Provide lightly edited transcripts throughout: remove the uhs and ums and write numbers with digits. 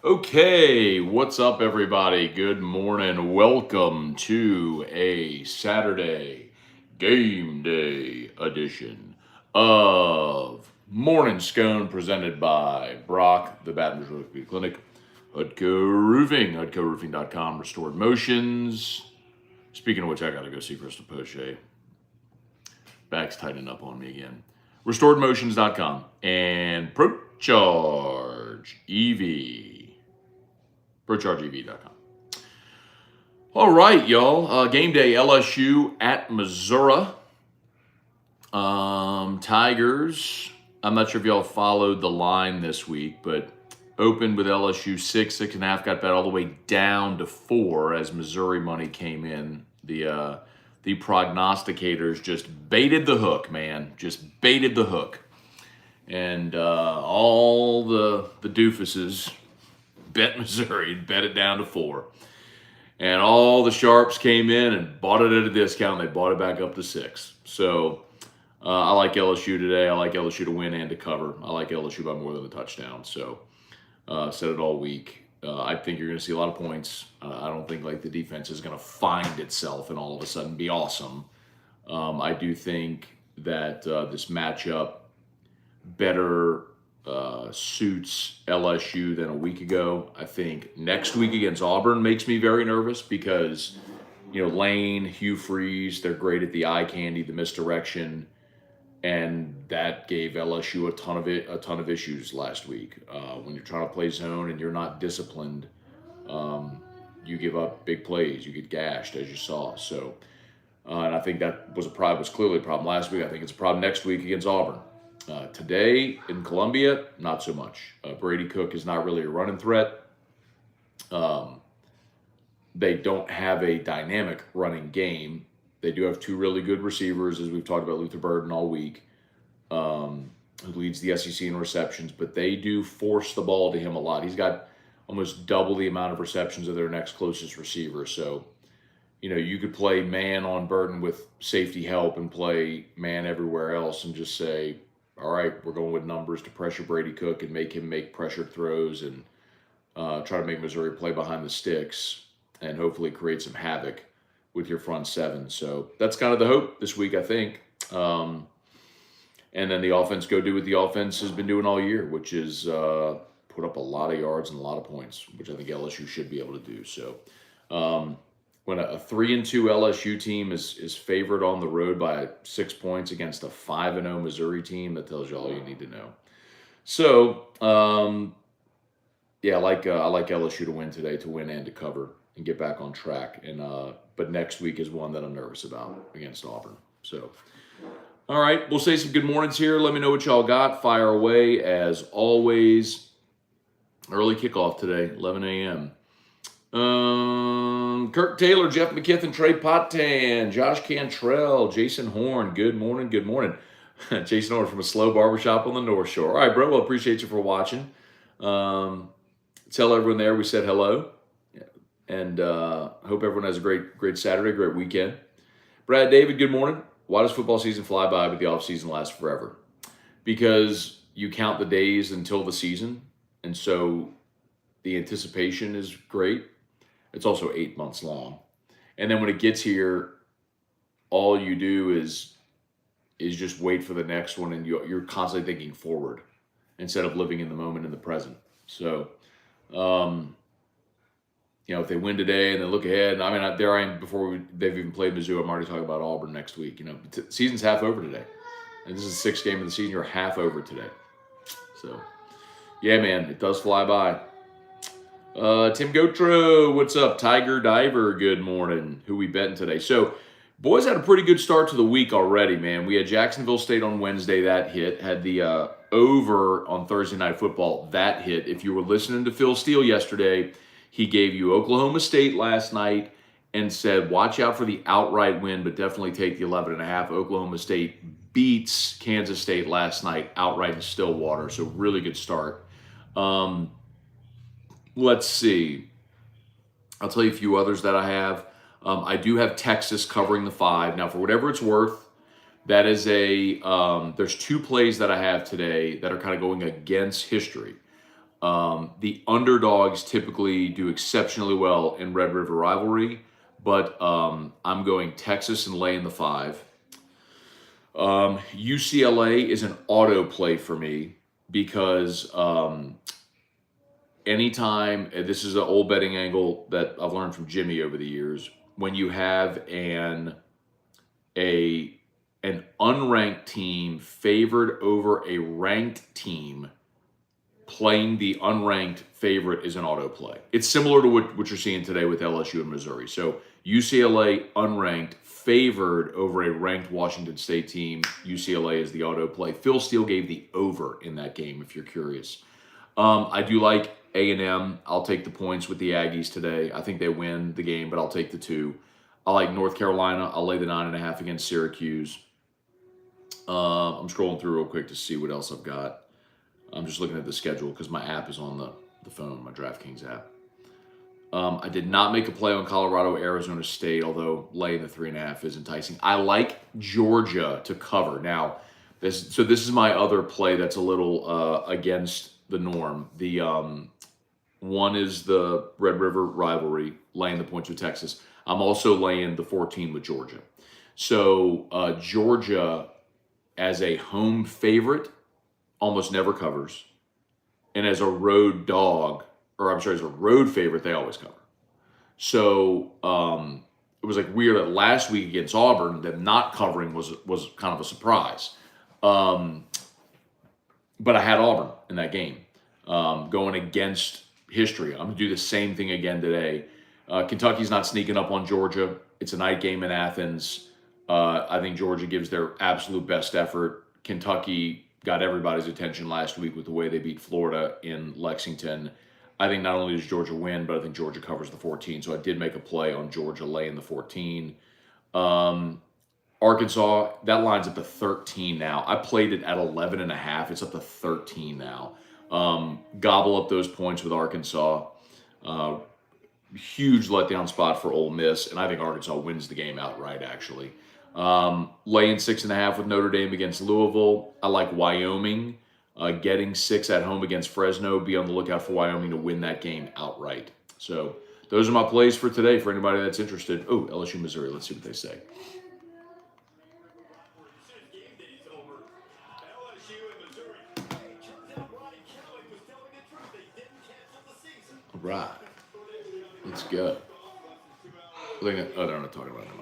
Okay, what's up, everybody? Good morning. Welcome to a Saturday game day edition of Morning Scone presented by Brock, the Baton Rouge Orthopedic Clinic, Hudco Roofing, HudcoRoofing.com, Restored Motions. Speaking of which, I gotta go see Crystal Poche. Back's tightening up on me again. RestoredMotions.com and ProCharge EV. ProChargeEV.com. All right, y'all. Game day, LSU at Missouri. Tigers. I'm not sure if y'all followed the line this week, but opened with LSU 6.5, got bet all the way down to 4 as Missouri money came in. The prognosticators just baited the hook, man. Just baited the hook. And all the doofuses bet Missouri, bet it down to 4. And all the sharps came in and bought it at a discount. They bought it back up to 6. So I like LSU today. I like LSU to win and to cover. I like LSU by more than a touchdown. So said it all week. I think you're going to see a lot of points. I don't think like the defense is going to find itself and all of a sudden be awesome. I do think that this matchup better suits LSU than a week ago. I think next week against Auburn makes me very nervous because, Lane, Hugh Freeze, they're great at the eye candy, the misdirection, and that gave LSU a ton of issues last week. When you're trying to play zone and you're not disciplined, you give up big plays, you get gashed as you saw. So, and I think that was clearly a problem last week. I think it's a problem next week against Auburn. Today in Columbia, not so much. Brady Cook is not really a running threat. They don't have a dynamic running game. They do have 2 really good receivers, as we've talked about Luther Burden all week, who leads the SEC in receptions, but they do force the ball to him a lot. He's got almost double the amount of receptions of their next closest receiver. So, you could play man on Burden with safety help and play man everywhere else and just say, all right, we're going with numbers to pressure Brady Cook and make him make pressured throws and try to make Missouri play behind the sticks and hopefully create some havoc with your front 7. So that's kind of the hope this week, I think. And then the offense go do what the offense has been doing all year, which is put up a lot of yards and a lot of points, which I think LSU should be able to do. So when a 3-2 LSU team is favored on the road by 6 points against a 5-0 Missouri team, that tells you all you need to know. So, I like LSU to win today, to win and to cover and get back on track. And but next week is one that I'm nervous about against Auburn. So, all right, we'll say some good mornings here. Let me know what y'all got. Fire away as always. Early kickoff today, 11 a.m. Kirk Taylor, Jeff McKithen, Trey Potan, Josh Cantrell, Jason Horn. Good morning. Good morning. Jason Horn from a slow barbershop on the North Shore. All right, bro. Well, appreciate you for watching. Tell everyone there we said hello. And hope everyone has a great Saturday, great weekend. Brad David, good morning. Why does football season fly by but the offseason lasts forever? Because you count the days until the season. And so the anticipation is great. It's also 8 months long. And then when it gets here, all you do is just wait for the next one, and you're constantly thinking forward instead of living in the moment in the present. So, if they win today and they look ahead, I mean, there I am before they've even played Mizzou. I'm already talking about Auburn next week. Season's half over today. And this is the 6th game of the season. You're half over today. So, yeah, man, it does fly by. Tim Gotro, what's up? Tiger Diver, good morning. Who we betting today? So, boys had a pretty good start to the week already, man. We had Jacksonville State on Wednesday, that hit. Had the over on Thursday Night Football, that hit. If you were listening to Phil Steele yesterday, he gave you Oklahoma State last night and said, watch out for the outright win, but definitely take the 11.5. Oklahoma State beats Kansas State last night outright in Stillwater, so really good start. Let's see. I'll tell you a few others that I have. I do have Texas covering the 5. Now, for whatever it's worth, that is there's 2 plays that I have today that are kind of going against history. The underdogs typically do exceptionally well in Red River rivalry, but I'm going Texas and laying the 5. UCLA is an auto play for me because anytime, this is an old betting angle that I've learned from Jimmy over the years, when you have an unranked team favored over a ranked team, playing the unranked favorite is an auto play. It's similar to what you're seeing today with LSU and Missouri. So UCLA unranked favored over a ranked Washington State team. UCLA is the auto play. Phil Steele gave the over in that game, if you're curious. I do like A&M. I'll take the points with the Aggies today. I think they win the game, but I'll take the 2. I like North Carolina. I'll lay the 9.5 against Syracuse. I'm scrolling through real quick to see what else I've got. I'm just looking at the schedule because my app is on the phone, my DraftKings app. I did not make a play on Colorado, Arizona State, although laying the 3.5 is enticing. I like Georgia to cover. Now, this is my other play that's a little against the norm. The one is the Red River rivalry, laying the points with Texas. I'm also laying the 14 with Georgia. So Georgia as a home favorite almost never covers. And as a road dog, as a road favorite, they always cover. So it was like weird that last week against Auburn, that not covering was kind of a surprise. But I had Auburn in that game, going against history. I'm going to do the same thing again today. Kentucky's not sneaking up on Georgia. It's a night game in Athens. I think Georgia gives their absolute best effort. Kentucky got everybody's attention last week with the way they beat Florida in Lexington. I think not only does Georgia win, but I think Georgia covers the 14. So I did make a play on Georgia laying the 14. Arkansas, that line's up to 13 now. I played it at 11.5. It's up to 13 now. Gobble up those points with Arkansas. Huge letdown spot for Ole Miss, and I think Arkansas wins the game outright, actually. Laying 6.5 with Notre Dame against Louisville. I like Wyoming getting 6 at home against Fresno. Be on the lookout for Wyoming to win that game outright. So those are my plays for today for anybody that's interested. Oh, LSU, Missouri. Let's see what they say. All right. Let's go. They're not talking about them.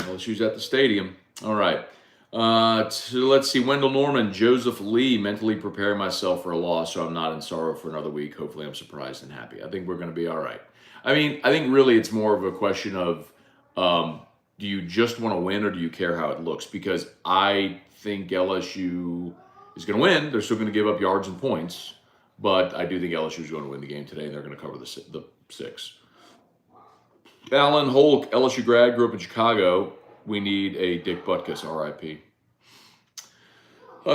LSU's at the stadium. All right. So let's see. Wendell Norman, Joseph Lee, mentally preparing myself for a loss so I'm not in sorrow for another week. Hopefully I'm surprised and happy. I think we're going to be all right. I think really it's more of a question of do you just want to win or do you care how it looks? Because I think LSU is going to win. They're still going to give up yards and points. But I do think LSU is going to win the game today, and they're going to cover the 6. Alan Holk, LSU grad, grew up in Chicago. We need a Dick Butkus, R.I.P.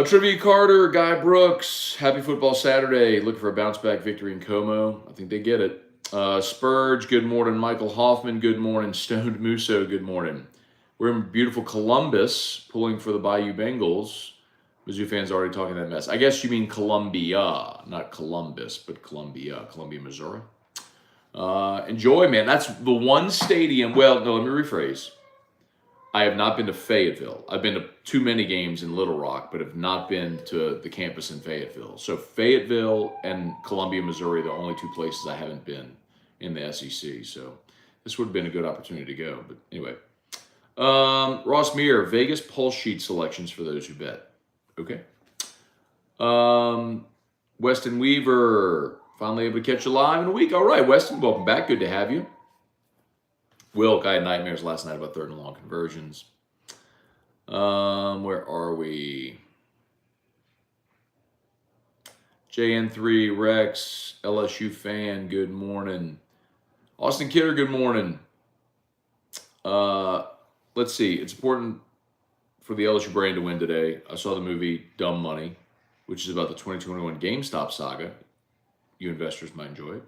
Trivia Carter, Guy Brooks, happy football Saturday. Looking for a bounce-back victory in Como. I think they get it. Spurge, good morning. Michael Hoffman, good morning. Stoned Musso, good morning. We're in beautiful Columbus, pulling for the Bayou Bengals. Mizzou fans already talking that mess. I guess you mean Columbia, not Columbus, but Columbia, Missouri. Enjoy, man. That's the one stadium. Well, no, let me rephrase. I have not been to Fayetteville. I've been to too many games in Little Rock, but have not been to the campus in Fayetteville. So Fayetteville and Columbia, Missouri are the only 2 places I haven't been in the SEC. So this would have been a good opportunity to go. But anyway. Ross Meir, Vegas pulse sheet selections for those who bet. Okay. Weston Weaver, finally able to catch you live in a week. All right, Weston, welcome back. Good to have you. Wilk, I had nightmares last night about 3rd and long conversions. Where are we? JN3, Rex, LSU fan, good morning. Austin Kidder, good morning. Let's see. It's important for the LSU brand to win today. I saw the movie Dumb Money, which is about the 2021 GameStop saga. You investors might enjoy it.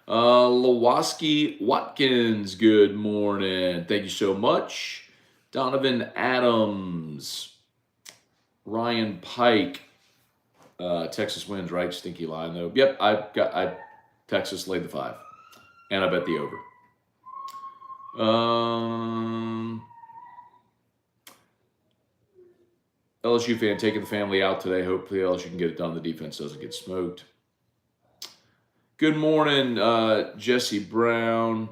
Lewoski Watkins, good morning. Thank you so much. Donovan Adams, Ryan Pike, Texas wins, right? Stinky line though. Yep, I Texas laid the 5, and I bet the over. LSU fan taking the family out today. Hopefully LSU can get it done. The defense doesn't get smoked. Good morning, Jesse Brown.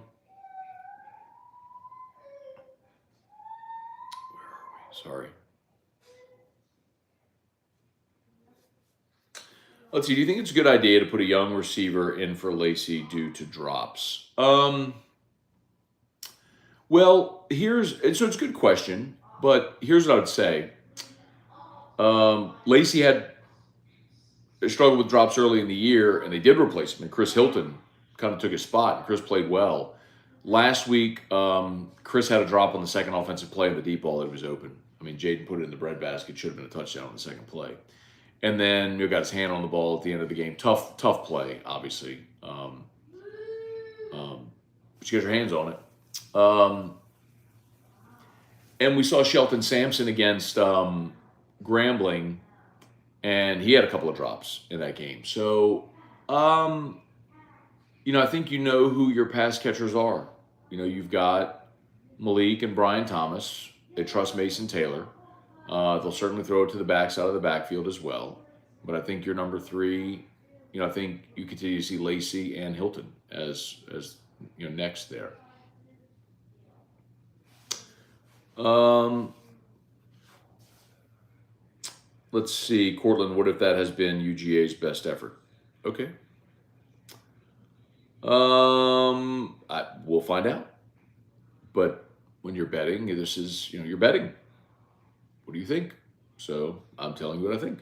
Where are we? Sorry. Let's see. Do you think it's a good idea to put a young receiver in for Lacey due to drops? Well, it's a good question, but here's what I would say. Lacey had struggled with drops early in the year, and they did replace him. And Chris Hilton kind of took his spot, and Chris played well. Last week, Chris had a drop on the second offensive play of the deep ball that was open. I mean, Jaden put it in the breadbasket. Should have been a touchdown on the second play. And then got his hand on the ball at the end of the game. Tough play, obviously. But you got your hands on it. And we saw Shelton Sampson against Grambling, and he had a couple of drops in that game. So, I think you know who your pass catchers are. You've got Malik and Brian Thomas. They trust Mason Taylor. They'll certainly throw it to the backside of the backfield as well. But I think your number 3, I think you continue to see Lacey and Hilton as next there. Let's see, Cortland, what if that has been UGA's best effort? Okay. We'll find out. But when you're betting, this is, you're betting. What do you think? So I'm telling you what I think.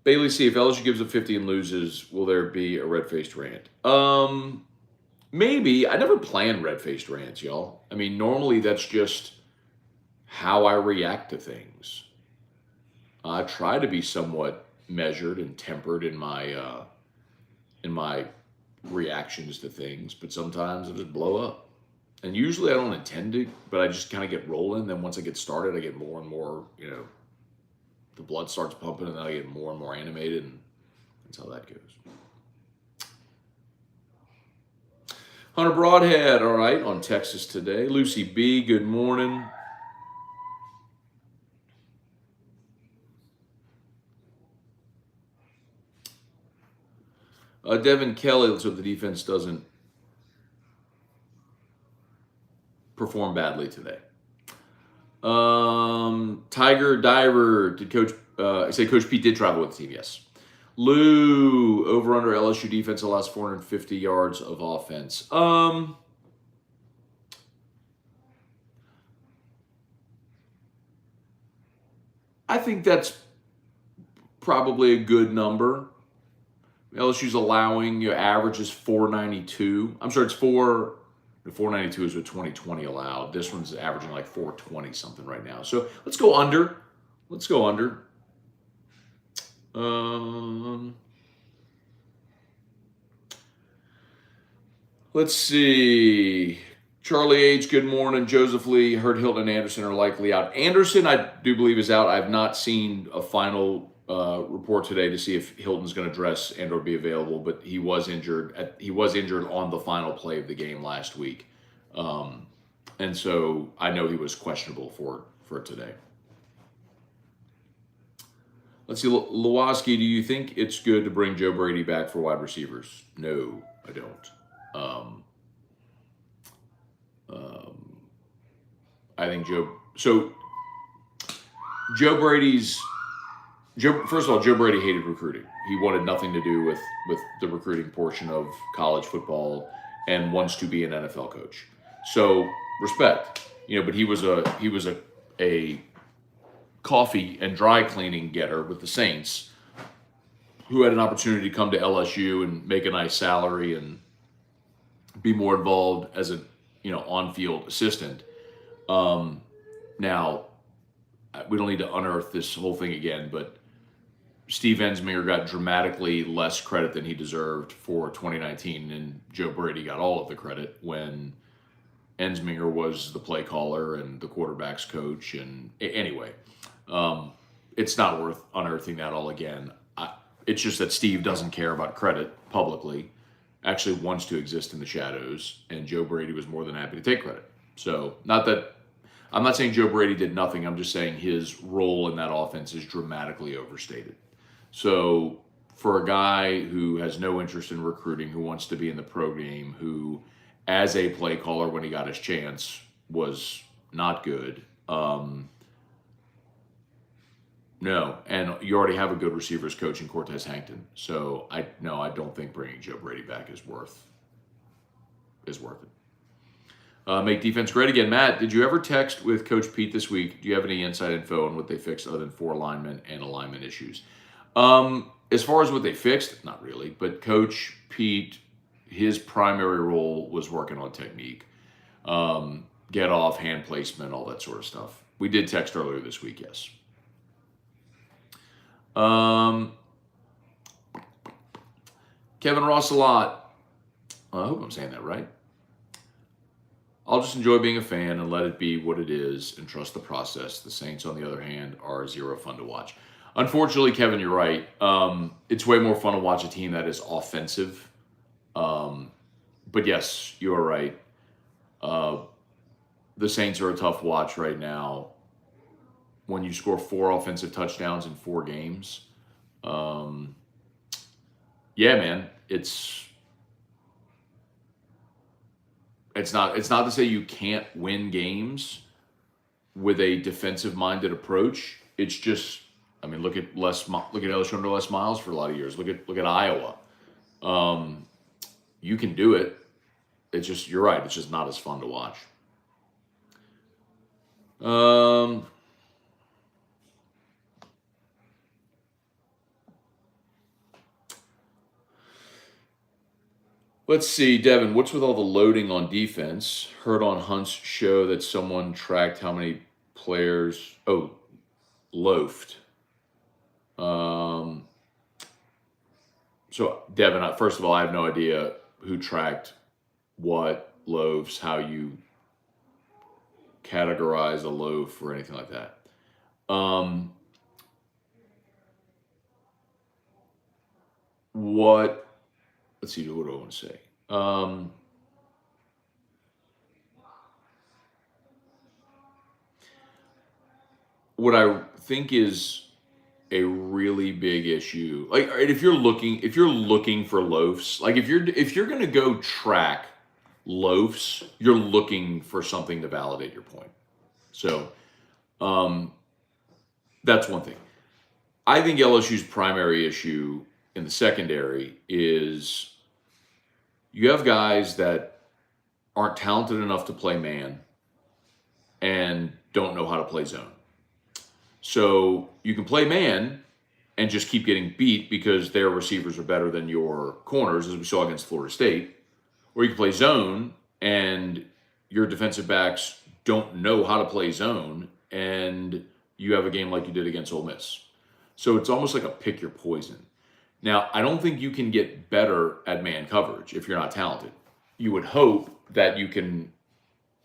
Bailey C, if LSU gives up 50 and loses, will there be a red-faced rant? Maybe. I never plan red-faced rants, y'all. I mean, normally that's just how I react to things. I try to be somewhat measured and tempered in my reactions to things, but sometimes I just blow up. And usually I don't intend to, but I just kind of get rolling. Then once I get started, I get more and more, the blood starts pumping, and then I get more and more animated, and that's how that goes. Hunter Broadhead, all right, on Texas Today. Lucy B, good morning. Devin Kelly, let's hope the defense doesn't perform badly today. Tiger Diver, did Coach Pete did travel with the team? Yes. Lou, over under LSU defense allows 450 yards of offense. I think that's probably a good number. LSU's allowing, average is 492. I'm sorry, it's 492 is what 2020 allowed. This one's averaging like 420 something right now. So let's go under. Let's see. Charlie H, good morning. Joseph Lee, heard Hilton and Anderson are likely out. Anderson, I do believe, is out. I've not seen a final report today to see if Hilton's going to dress and or be available, but he was injured. He was injured on the final play of the game last week. And so I know he was questionable for today. Let's see, Lewoski, do you think it's good to bring Joe Brady back for wide receivers? No, I don't. I think Joe Brady hated recruiting. He wanted nothing to do with the recruiting portion of college football and wants to be an NFL coach. So respect, but he was a coffee and dry cleaning getter with the Saints who had an opportunity to come to LSU and make a nice salary and be more involved as a on-field assistant. Now, we don't need to unearth this whole thing again, but Steve Ensminger got dramatically less credit than he deserved for 2019, and Joe Brady got all of the credit when Ensminger was the play caller and the quarterback's coach. And anyway, it's not worth unearthing that all again. It's just that Steve doesn't care about credit publicly, actually wants to exist in the shadows, and Joe Brady was more than happy to take credit. So, I'm not saying Joe Brady did nothing. I'm just saying his role in that offense is dramatically overstated. So, for a guy who has no interest in recruiting, who wants to be in the pro game, who, as a play caller when he got his chance, was not good. No, and you already have a good receivers coach in Cortez Hankton. So I don't think bringing Joe Brady back is worth it. Make defense great again. Matt, did you ever text with Coach Pete this week? Do you have any inside info on what they fixed other than 4 alignment and alignment issues? As far as what they fixed, not really. But Coach Pete, his primary role was working on technique, get off, hand placement, all that sort of stuff. We did text earlier this week, yes. Kevin Ross a lot. I hope I'm saying that right. I'll just enjoy being a fan and let it be what it is and trust the process. The Saints, on the other hand, are zero fun to watch. Unfortunately, Kevin, you're right. It's way more fun to watch a team that is offensive. But yes, you're right. The Saints are a tough watch right now. When you score 4 offensive touchdowns in 4 games, yeah, man, it's not to say you can't win games with a defensive-minded approach. It's just, I mean, look at LSU under Les Miles for a lot of years. Look at Iowa. You can do it. It's just, you're right. It's just not as fun to watch. Let's see, Devin, what's with all the loading on defense? Heard on Hunt's show that someone tracked how many players, loafed. So, Devin, first of all, I have no idea who tracked what, loaves, how you categorize a loaf or anything like that. Let's see, what do I want to say? What I think is a really big issue, like if you're looking for loafs, like if you're going to go track loafs, you're looking for something to validate your point. So, that's one thing. I think LSU's primary issue in the secondary is you have guys that aren't talented enough to play man and don't know how to play zone. So you can play man and just keep getting beat because their receivers are better than your corners, as we saw against Florida State. Or you can play zone and your defensive backs don't know how to play zone and you have a game like you did against Ole Miss. So it's almost like a pick your poison. Now, I don't think you can get better at man coverage if you're not talented. You would hope that you can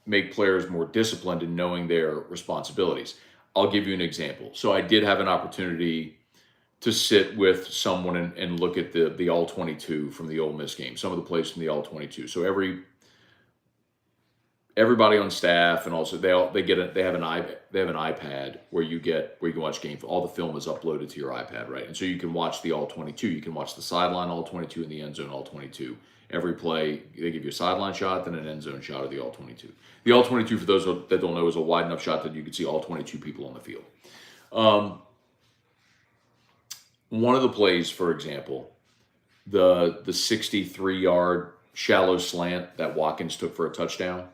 make players more disciplined in knowing their responsibilities. I'll give you an example. So I did have an opportunity to sit with someone and look at the All-22 from the Ole Miss game, some of the plays from the All-22. So everybody on staff and also they have an iPad where you can watch game. All the film is uploaded to your iPad, right? And so you can watch the All-22. You can watch the sideline All-22 and the end zone All-22. Every play, they give you a sideline shot, then an end zone shot of the All-22. The All-22, for those that don't know, is a wide enough shot that you can see all 22 people on the field. One of the plays, for example, the 63-yard shallow slant that Watkins took for a touchdown.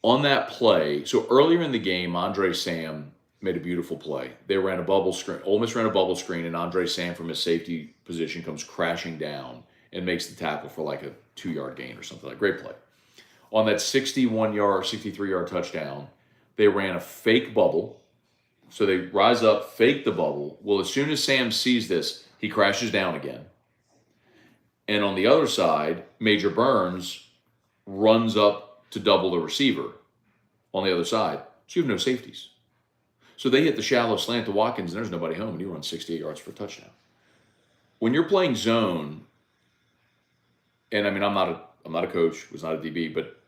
On that play, so earlier in the game, Andre Sam made a beautiful play. They ran a bubble screen. Ole Miss ran a bubble screen, and Andre Sam from his safety position comes crashing down and makes the tackle for like a 2-yard gain or something. Like great play. On that 63-yard touchdown, they ran a fake bubble. So they rise up, fake the bubble. Well, as soon as Sam sees this, he crashes down again. And on the other side, Major Burns runs up to double the receiver on the other side. So you have no safeties. So they hit the shallow slant to Watkins, and there's nobody home, and he runs 68 yards for a touchdown. When you're playing zone, and I mean, I'm not a coach, was not a DB, but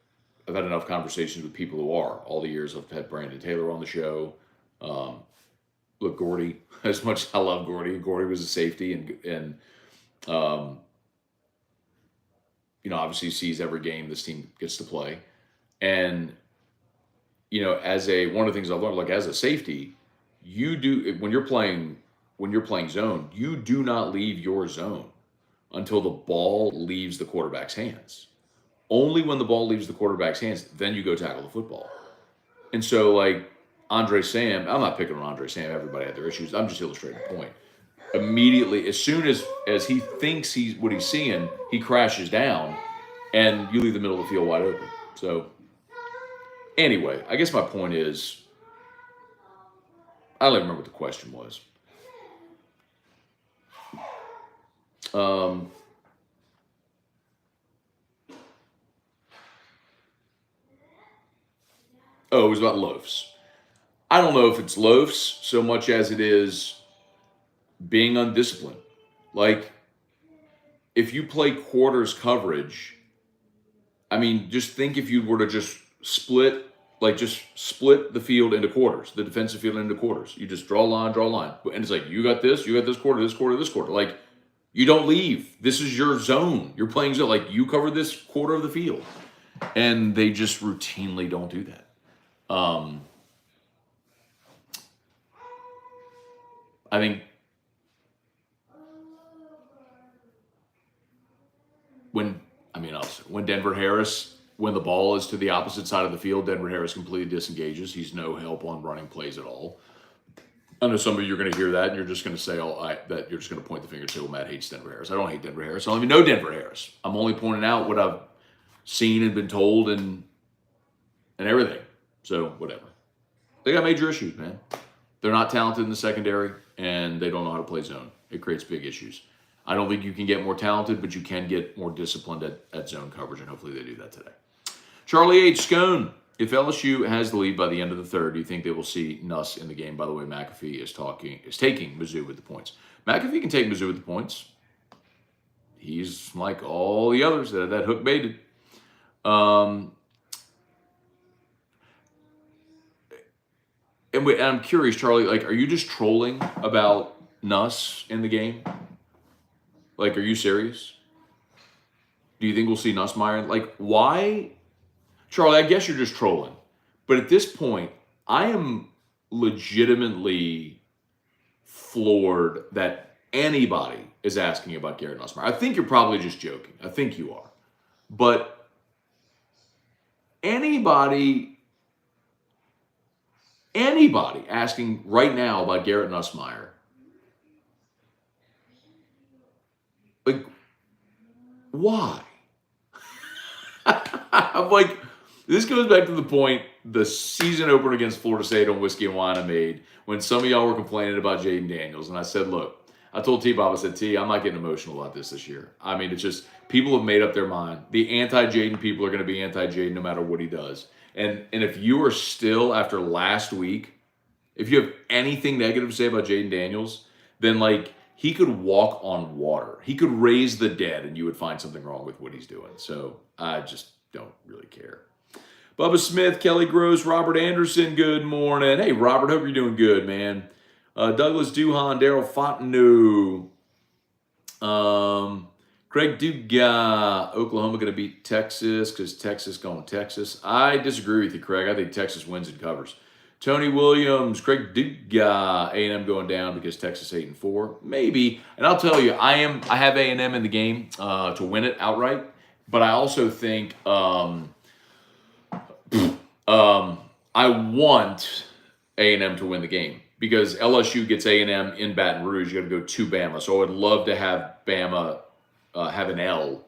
I've had enough conversations with people who are. All the years I've had Brandon Taylor on the show. Look, Gordy, as much as I love Gordy was a safety, and obviously sees every game this team gets to play. And, as one of the things I've learned, like as a safety, when you're playing zone, you do not leave your zone until the ball leaves the quarterback's hands. Only when the ball leaves the quarterback's hands, then you go tackle the football. And so, like, Andre Sam, I'm not picking on Andre Sam. Everybody had their issues. I'm just illustrating the point. Immediately, as soon as he thinks what he's seeing, he crashes down, and you leave the middle of the field wide open. So, anyway, I guess my point is, I don't even remember what the question was. It was about loafs. I don't know if it's loafs so much as it is being undisciplined. Like, if you play quarters coverage, I mean, just think if you were to just split the field into quarters, the defensive field into quarters. You just draw a line. And it's like, you got this quarter, this quarter. Like, you don't leave. This is your zone. You're playing zone. Like, you cover this quarter of the field. And they just routinely don't do that. I think when Denver Harris, when the ball is to the opposite side of the field, Denver Harris completely disengages. He's no help on running plays at all. I know some of you are going to hear that, and you're just going to say, that you're just going to point the finger and say, well, Matt hates Denver Harris. I don't hate Denver Harris. I don't even know Denver Harris. I'm only pointing out what I've seen and been told and everything. So, whatever. They got major issues, man. They're not talented in the secondary, and they don't know how to play zone. It creates big issues. I don't think you can get more talented, but you can get more disciplined at zone coverage, and hopefully they do that today. Charlie H. Scone, if LSU has the lead by the end of the third, do you think they will see Nuss in the game? By the way, McAfee is taking Mizzou with the points. McAfee can take Mizzou with the points. He's like all the others that hook baited. And I'm curious, Charlie, like, are you just trolling about Nuss in the game? Like, are you serious? Do you think we'll see Nussmeier? Like, why? Charlie, I guess you're just trolling. But at this point, I am legitimately floored that anybody is asking about Garrett Nussmeier. I think you're probably just joking. I think you are. But anybody asking right now about Garrett Nussmeier, like, why? I'm like, this goes back to the point the season opener against Florida State on Whiskey and Wine I made when some of y'all were complaining about Jaden Daniels. And I said, look, I told T-Bob, I said, T, I'm not getting emotional about this year. I mean, it's just, people have made up their mind. The anti-Jaden people are going to be anti-Jaden no matter what he does. And if you are still, after last week, if you have anything negative to say about Jaden Daniels, then, like, he could walk on water. He could raise the dead, and you would find something wrong with what he's doing. So I just don't really care. Bubba Smith, Kelly Gross, Robert Anderson, good morning. Hey, Robert, hope you're doing good, man. Douglas Duhan, Daryl Fontenot, Craig Duga, Oklahoma going to beat Texas because Texas going Texas. I disagree with you, Craig. I think Texas wins and covers. Tony Williams, Craig Duga, A&M going down because Texas 8-4, maybe. And I'll tell you, I have A&M in the game to win it outright, but I also think I want A&M to win the game because LSU gets A&M in Baton Rouge. You got to go to Bama, so I would love to have Bama have an L.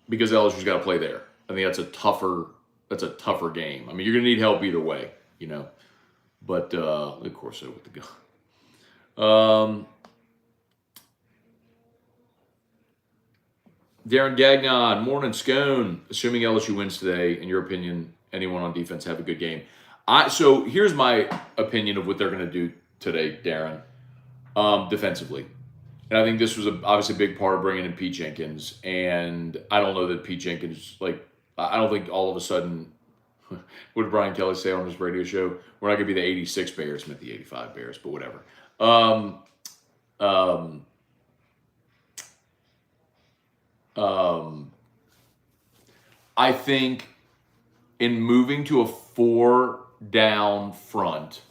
Because LSU's got to play there. I think that's a tougher game. I mean, you're going to need help either way, you know. But of course, so with the gun. Darren Gagnon, morning Scone. Assuming LSU wins today, in your opinion, anyone on defense have a good game? So here's my opinion of what they're going to do today, Darren, defensively. And I think this was obviously a big part of bringing in Pete Jenkins. And I don't know that Pete Jenkins, I don't think all of a sudden, what did Brian Kelly say on his radio show? We're not going to be the 86 Bears, meant the 85 Bears, but whatever. I think in moving to a 4-down front,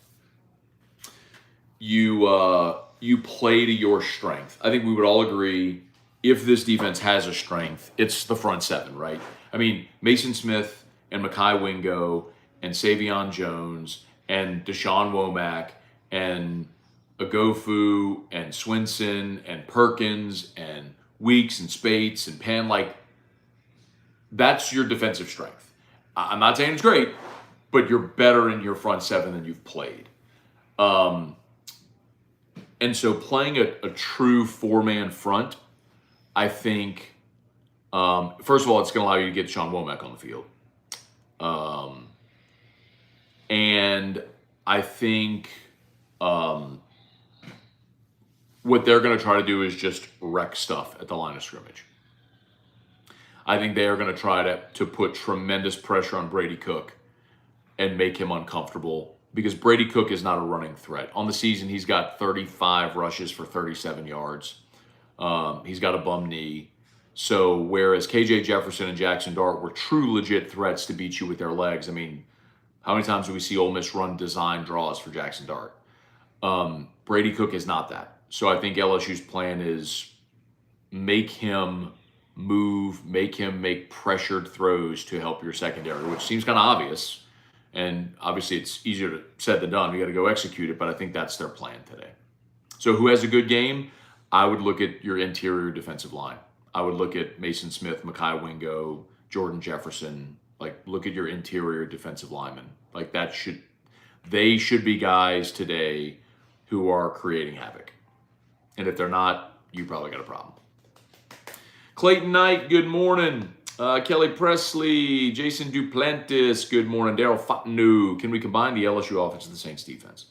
you play to your strength. I think we would all agree if this defense has a strength, it's the front seven, right? I mean, Mason Smith and Mekhi Wingo and Savion Jones and Deshaun Womack and Agofu and Swinson and Perkins and Weeks and Spates and Penn, that's your defensive strength. I'm not saying it's great, but you're better in your front seven than you've played. And so playing a true four-man front, I think, first of all, it's going to allow you to get Sean Womack on the field. And I think what they're going to try to do is just wreck stuff at the line of scrimmage. I think they are going to try to put tremendous pressure on Brady Cook and make him uncomfortable because Brady Cook is not a running threat. On the season, he's got 35 rushes for 37 yards. He's got a bum knee. So whereas KJ Jefferson and Jackson Dart were true legit threats to beat you with their legs, I mean, how many times do we see Ole Miss run design draws for Jackson Dart? Brady Cook is not that. So I think LSU's plan is make him move, make him make pressured throws to help your secondary, which seems kind of obvious. And obviously it's easier said than done. You got to go execute it, but I think that's their plan today. So who has a good game? I would look at your interior defensive line. I would look at Mason Smith, Mekhi Wingo, Jordan Jefferson. Look at your interior defensive linemen. They should be guys today who are creating havoc. And if they're not, you probably got a problem. Clayton Knight, good morning. Kelly Presley, Jason Duplantis, good morning. Daryl Fatanu, can we combine the LSU offense and the Saints defense?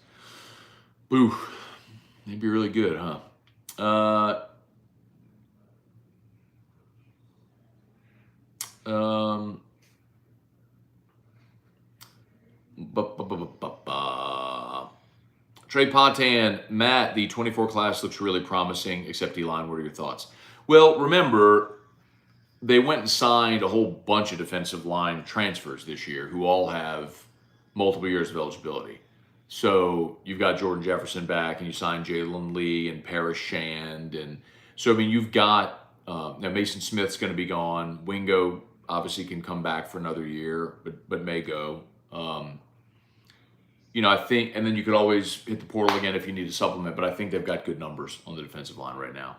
Boo, it'd be really good, huh? Trey Potan, Matt, the 24 class looks really promising, except D-line. What are your thoughts? Well, remember, they went and signed a whole bunch of defensive line transfers this year who all have multiple years of eligibility. So you've got Jordan Jefferson back, and you signed Jalen Lee and Parrish Shand. And so, I mean, you've got now Mason Smith's going to be gone. Wingo obviously can come back for another year, but may go. I think, and then you could always hit the portal again if you need a supplement, but I think they've got good numbers on the defensive line right now.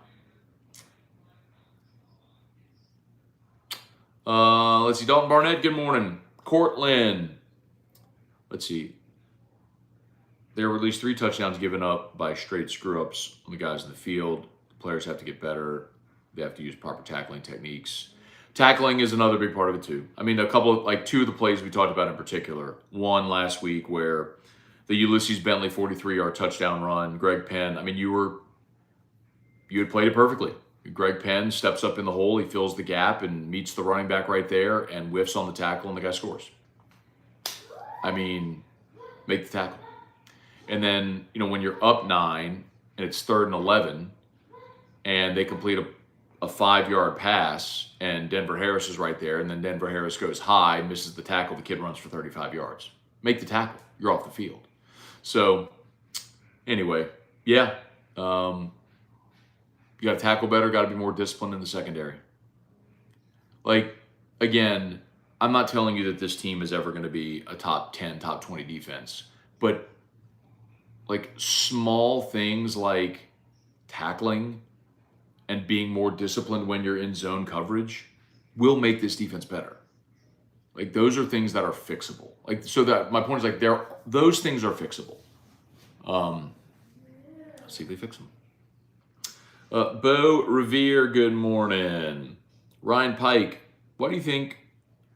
Let's see. Dalton Barnett, good morning. Cortland. Let's see. There were at least 3 touchdowns given up by straight screw-ups on the guys in the field. The players have to get better. They have to use proper tackling techniques. Tackling is another big part of it, too. I mean, 2 of the plays we talked about in particular. One last week where the Ulysses Bentley 43-yard touchdown run, Greg Penn, I mean, you had played it perfectly. Greg Penn steps up in the hole, he fills the gap and meets the running back right there and whiffs on the tackle, and the guy scores. I mean, make the tackle. And then, when you're up 9 and it's 3rd and 11 and they complete a 5-yard pass and Denver Harris is right there, and then Denver Harris goes high, misses the tackle, the kid runs for 35 yards. Make the tackle. You're off the field. So, anyway, yeah. You got to tackle better, got to be more disciplined in the secondary. Again, I'm not telling you that this team is ever going to be a top 10, top 20 defense, but small things like tackling and being more disciplined when you're in zone coverage will make this defense better. Those are things that are fixable. So that my point is those things are fixable. See if they fix them. Bo Revere, good morning. Ryan Pike, what do you think?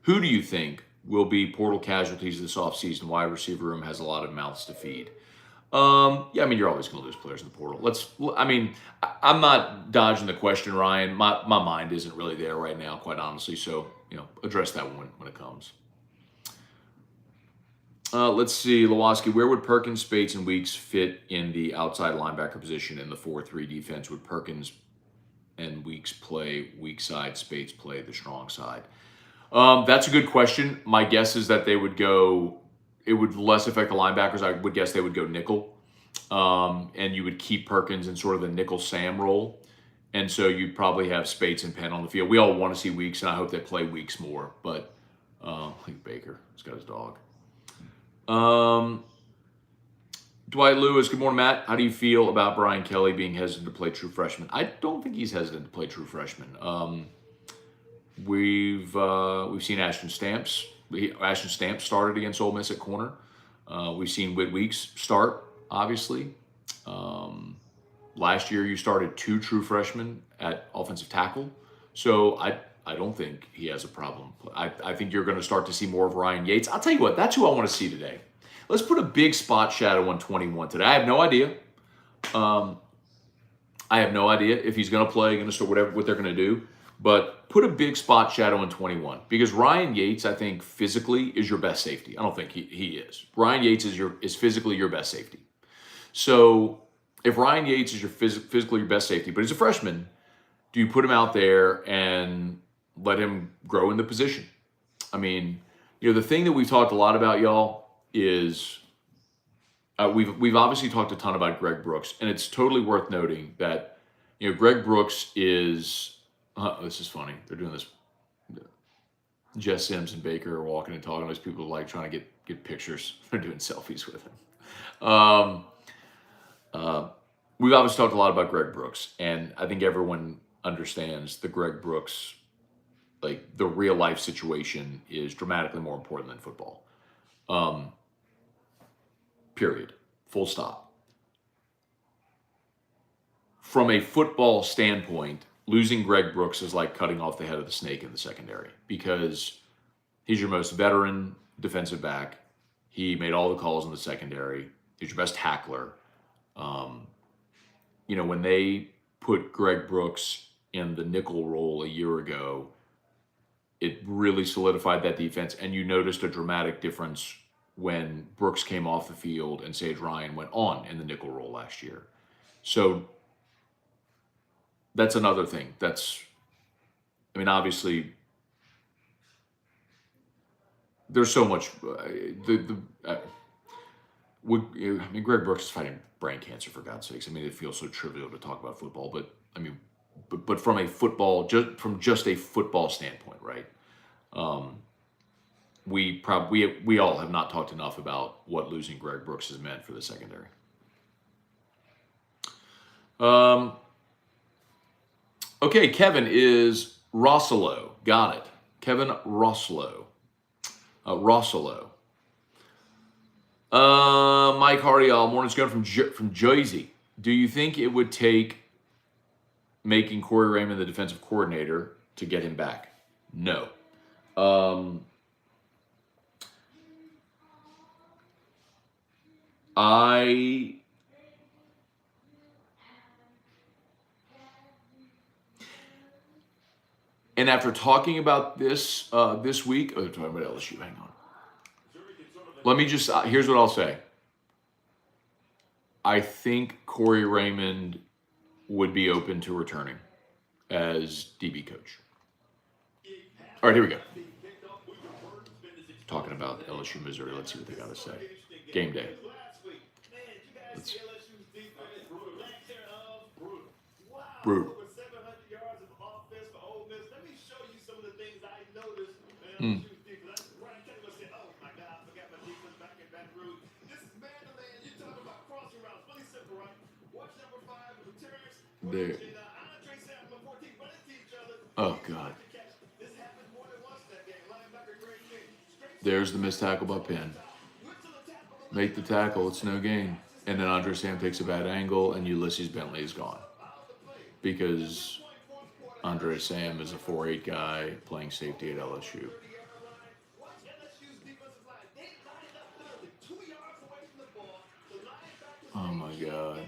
Who do you think will be portal casualties this offseason? Wide receiver room has a lot of mouths to feed. Yeah, I mean, you're always going to lose players in the portal. I'm not dodging the question, Ryan. My mind isn't really there right now, quite honestly. So, address that one when it comes. Let's see, Lewoski, where would Perkins, Spates, and Weeks fit in the outside linebacker position in the 4-3 defense? Would Perkins and Weeks play weak side, Spates play the strong side? That's a good question. My guess is that they would go, it would less affect the linebackers. I would guess they would go nickel. And you would keep Perkins in sort of the nickel Sam role. And so you'd probably have Spates and Penn on the field. We all want to see Weeks, and I hope they play Weeks more. But I think Baker has got his dog. Dwight Lewis, good morning, Matt. How do you feel about Brian Kelly being hesitant to play true freshman? I don't think he's hesitant to play true freshman. We've seen Ashton Stamps. Ashton Stamps started against Ole Miss at corner. We've seen Whit Weeks start, obviously. Last year, you started 2 true freshmen at offensive tackle. So I don't think he has a problem. I think you're going to start to see more of Ryan Yates. I'll tell you what, that's who I want to see today. Let's put a big spot shadow on 21 today. I have no idea. I have no idea if he's going to play, going to start, what they're going to do. But put a big spot shadow on 21 because Ryan Yates, I think, physically is your best safety. I don't think he is. Ryan Yates is physically your best safety. So if Ryan Yates is physically your best safety, but he's a freshman, do you put him out there and let him grow in the position? I mean, the thing that we've talked a lot about, y'all, is we've obviously talked a ton about Greg Brooks, and it's totally worth noting that Greg Brooks is. This is funny. They're doing this. Jess Sims and Baker are walking and talking. Those people are trying to get pictures. They're doing selfies with him. We've obviously talked a lot about Greg Brooks, and I think everyone understands the Greg Brooks, the real life situation is dramatically more important than football. Period. Full stop. From a football standpoint, losing Greg Brooks is like cutting off the head of the snake in the secondary because he's your most veteran defensive back. He made all the calls in the secondary. He's your best tackler. When they put Greg Brooks in the nickel role a year ago, it really solidified that defense. And you noticed a dramatic difference when Brooks came off the field and Sage Ryan went on in the nickel role last year. So that's another thing. Obviously, there's so much. Greg Brooks is fighting brain cancer, for God's sakes. It feels so trivial to talk about football, but but from a football, just a football standpoint, right? We all have not talked enough about what losing Greg Brooks has meant for the secondary. Okay, Kevin is Rossolo. Got it. Kevin Rossolo. Rossolo. Mike Hardy, morning Scone from Jersey. Do you think it would take making Corey Raymond the defensive coordinator to get him back? No. And after talking about this this week, talking about LSU, hang on. Let me just, here's what I'll say. I think Corey Raymond would be open to returning as DB coach. All right, here we go. Talking about LSU, Missouri. Let's see what they got to say. Game day. Brutal. There. Oh, God. There's the missed tackle by Penn. Make the tackle, it's no gain. And then Andre Sam takes a bad angle, and Ulysses Bentley is gone. Because Andre Sam is a 4'8" guy playing safety at LSU. Oh my God.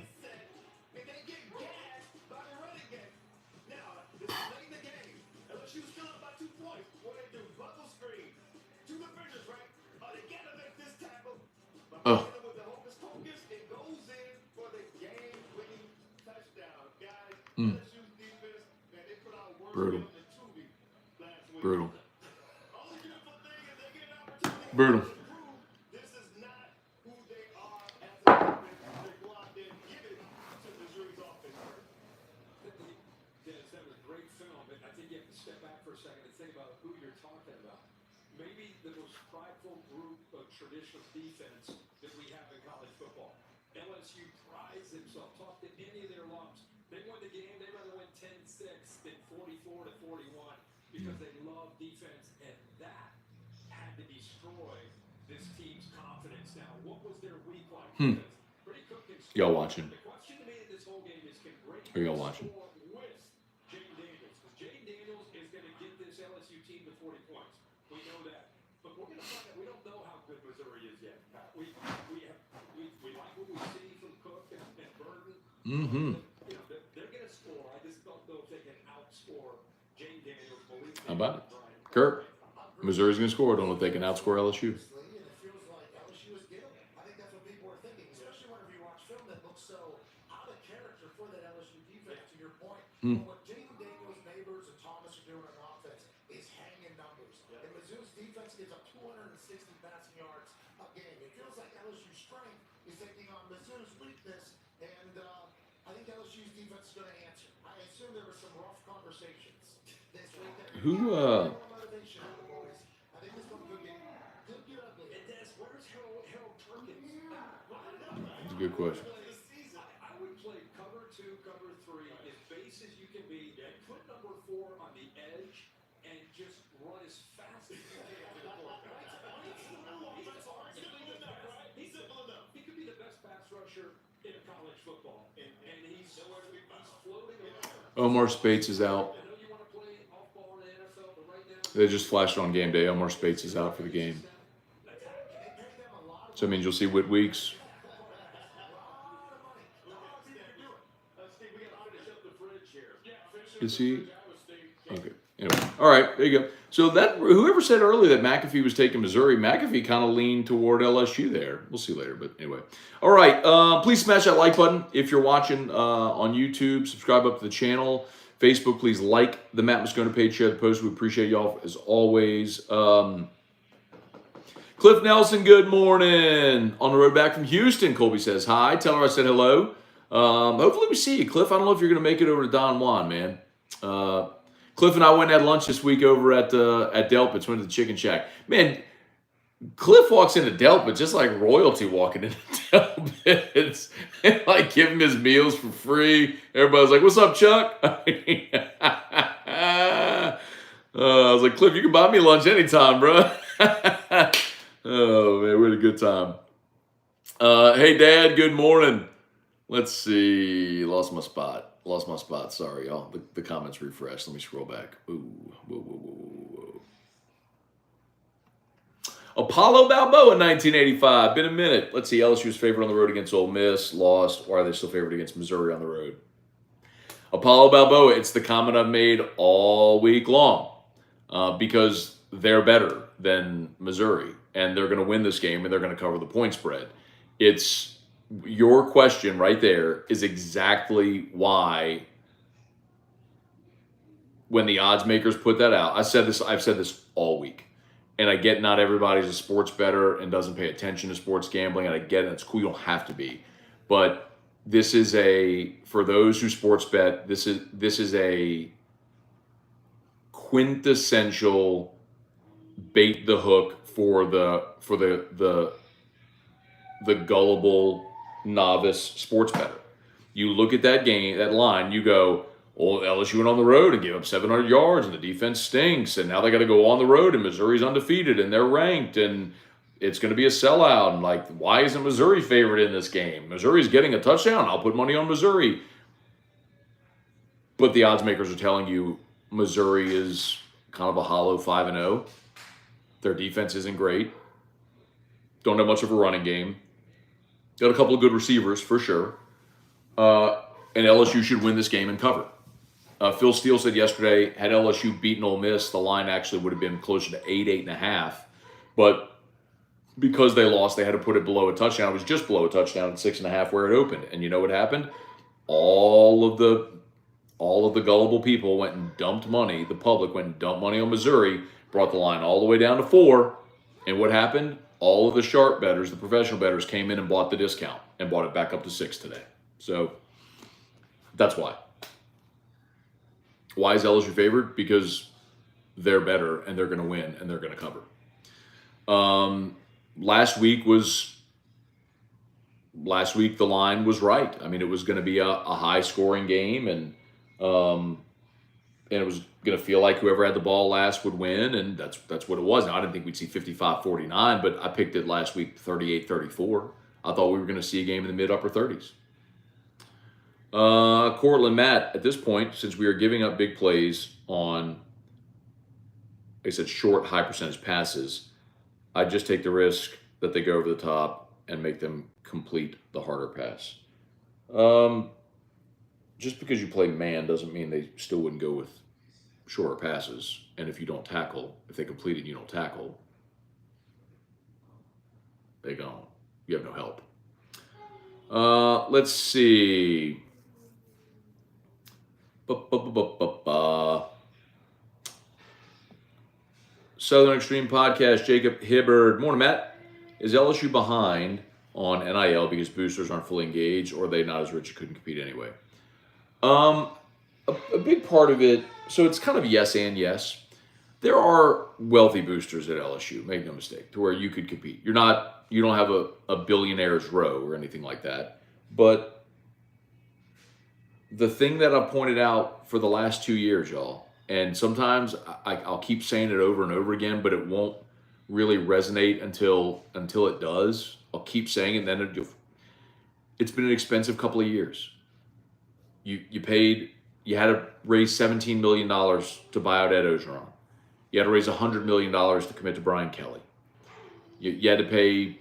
Oh. Mm. Brutal. Brutal. Brutal. Maybe the most prideful group of traditional defense that we have in college football. LSU prides themselves. Talk to any of their alums. They won the game. They'd rather win 10-6 than 44-41 because they love defense, and that had to destroy this team's confidence. Now, what was their week like? Y'all watching? The question to me in this whole game is, can Brady Are y'all watching? score with Jane Daniels? Because Jane Daniels is going to get this LSU team to 40 points. We know that. But we're going to find out. We don't know how good Missouri is yet. We like what we see from Cook and Burton. Mm-hmm. You know, they're going to score. I just don't know if they can outscore Jane Daniels. How about it? Kurt, Missouri's going to score. Don't know if they can outscore LSU. Mm. What Jaden Daniels, Neighbors, and Thomas are doing on offense is hanging numbers. And Mizzou's defense gives up 260 passing yards a game. It feels like LSU's strength is taking on Mizzou's weakness, and I think LSU's defense is going to answer. I assume there were some rough conversations this week. Who, I think this one could get ugly. And Des, where's Harold Perkins? That's a good question. I would play cover 2, cover 3, as base as you can be, and put number 4 on the edge and just run as fast as you can to the quarterback. He could be the best pass rusher in college football, and he's floating around. Omar Spates is out. I know you want to play off-ball in the NFL, but right now They just flashed on game day. Omar Spates is out for the game. So that means you'll see Whit Weeks. Is he? Okay. Anyway. All right. There you go. So that whoever said earlier that McAfee was taking Missouri, McAfee kind of leaned toward LSU there. We'll see later. But anyway. All right. Please smash that like button if you're watching on YouTube. Subscribe up to the channel. Facebook, please like the Matt Moscona page. Share the post. We appreciate y'all as always. Cliff Nelson, good morning. On the road back from Houston, Colby says hi. Tell her I said hello. Hopefully we see you, Cliff. I don't know if you're going to make it over to Don Juan, man. Cliff and I went and had lunch this week over at Delpit's, went to the Chicken Shack. Man, Cliff walks into Delpit just like royalty walking into Delpit's. And like give him his meals for free. Everybody's like, what's up, Chuck? I was like, Cliff, you can buy me lunch anytime, bro. Oh, man, we had a good time. Hey, Dad, good morning. Let's see. Lost my spot. Sorry, y'all. The comments refreshed. Let me scroll back. Ooh. Whoa. Apollo Balboa, 1985. Been a minute. Let's see. LSU's favored on the road against Ole Miss. Lost. Why are they still favored against Missouri on the road? Apollo Balboa. It's the comment I've made all week long. Because they're better than Missouri. And they're going to win this game. And they're going to cover the point spread. It's... Your question right there is exactly why when the odds makers put that out, I've said this all week. And I get not everybody's a sports bettor and doesn't pay attention to sports gambling. And I get it. It's cool. You don't have to be. But this is for those who sports bet, this is a quintessential bait the hook for the gullible novice sports bettor. You look at that game, that line, you go, well, LSU went on the road and gave up 700 yards and the defense stinks and now they got to go on the road and Missouri's undefeated and they're ranked and it's going to be a sellout. And like, why isn't Missouri favored in this game? Missouri's getting a touchdown. I'll put money on Missouri. But the odds makers are telling you Missouri is kind of a hollow 5-0. Their defense isn't great. Don't have much of a running game. Got a couple of good receivers for sure. And LSU should win this game and cover. Phil Steele said yesterday, had LSU beaten Ole Miss, the line actually would have been closer to 8.5. But because they lost, they had to put it below a touchdown. It was just below a touchdown at 6.5 where it opened. And you know what happened? All of the gullible people went and dumped money. The public went and dumped money on Missouri, brought the line all the way down to 4. And what happened? All of the sharp bettors, the professional bettors, came in and bought the discount and bought it back up to 6 today. So that's why. Why is LSU favored? Because they're better and they're going to win and they're going to cover. Last week the line was right. I mean, it was going to be a high scoring game, and it was going to feel like whoever had the ball last would win, and that's what it was. Now, I didn't think we'd see 55-49, but I picked it last week 38-34. I thought we were going to see a game in the mid-upper 30s. Cortland, Matt, at this point, since we are giving up big plays on, like I said, short, high percentage passes, I'd just take the risk that they go over the top and make them complete the harder pass. Just because you play man doesn't mean they still wouldn't go with shorter passes. And if you don't tackle, if they complete it and you don't tackle, they gone. You have no help. Let's see. Southern Extreme Podcast, Jacob Hibbard. Morning, Matt. Is LSU behind on NIL because boosters aren't fully engaged, or are they not as rich you couldn't compete anyway? A big part of it, so it's kind of yes and yes. There are wealthy boosters at LSU, make no mistake, to where you could compete. You don't have a billionaire's row or anything like that. But the thing that I've pointed out for the last 2 years, y'all, and sometimes I'll keep saying it over and over again, but it won't really resonate until it does. I'll keep saying it, and then it's been an expensive couple of years. You had to raise $17 million to buy out Ed Ogeron. You had to raise $100 million to commit to Brian Kelly. You had to pay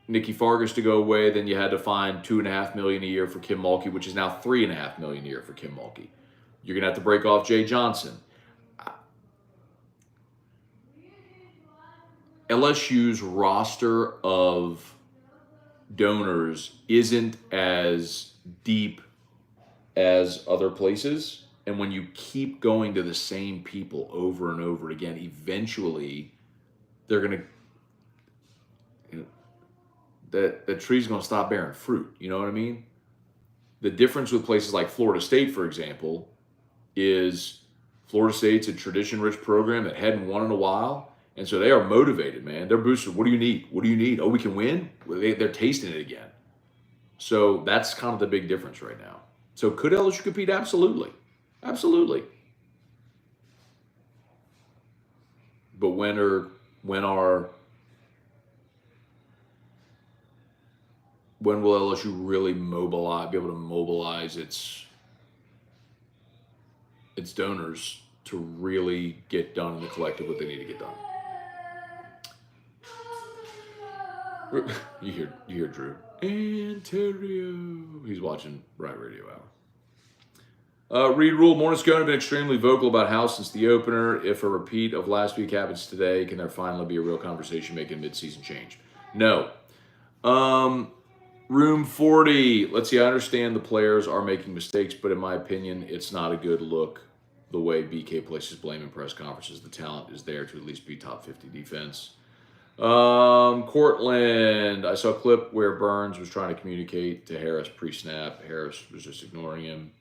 Nikki Fargas to go away. Then you had to find $2.5 million a year for Kim Mulkey, which is now $3.5 million a year for Kim Mulkey. You're gonna have to break off Jay Johnson. LSU's roster of donors isn't as deep as other places. And when you keep going to the same people over and over again, eventually they're going to, the tree's going to stop bearing fruit. You know what I mean? The difference with places like Florida State, for example, is Florida State's a tradition-rich program that hadn't won in a while. And so they are motivated, man. They're boosted. What do you need? What do you need? Oh, we can win? They're tasting it again. So that's kind of the big difference right now. So could LSU compete? Absolutely. Absolutely. But when will LSU really be able to mobilize its donors to really get done in the collective what they need to get done? You hear Drew. Ontario. He's watching Riot Radio Hour. Reed Rule, morning Scone have been extremely vocal about how since the opener, if a repeat of last week happens today, can there finally be a real conversation making mid-season change? No. Room 40. Let's see, I understand the players are making mistakes, but in my opinion, it's not a good look the way BK places blame in press conferences. The talent is there to at least be top 50 defense. Cortland, I saw a clip where Burns was trying to communicate to Harris pre-snap. Harris was just ignoring him.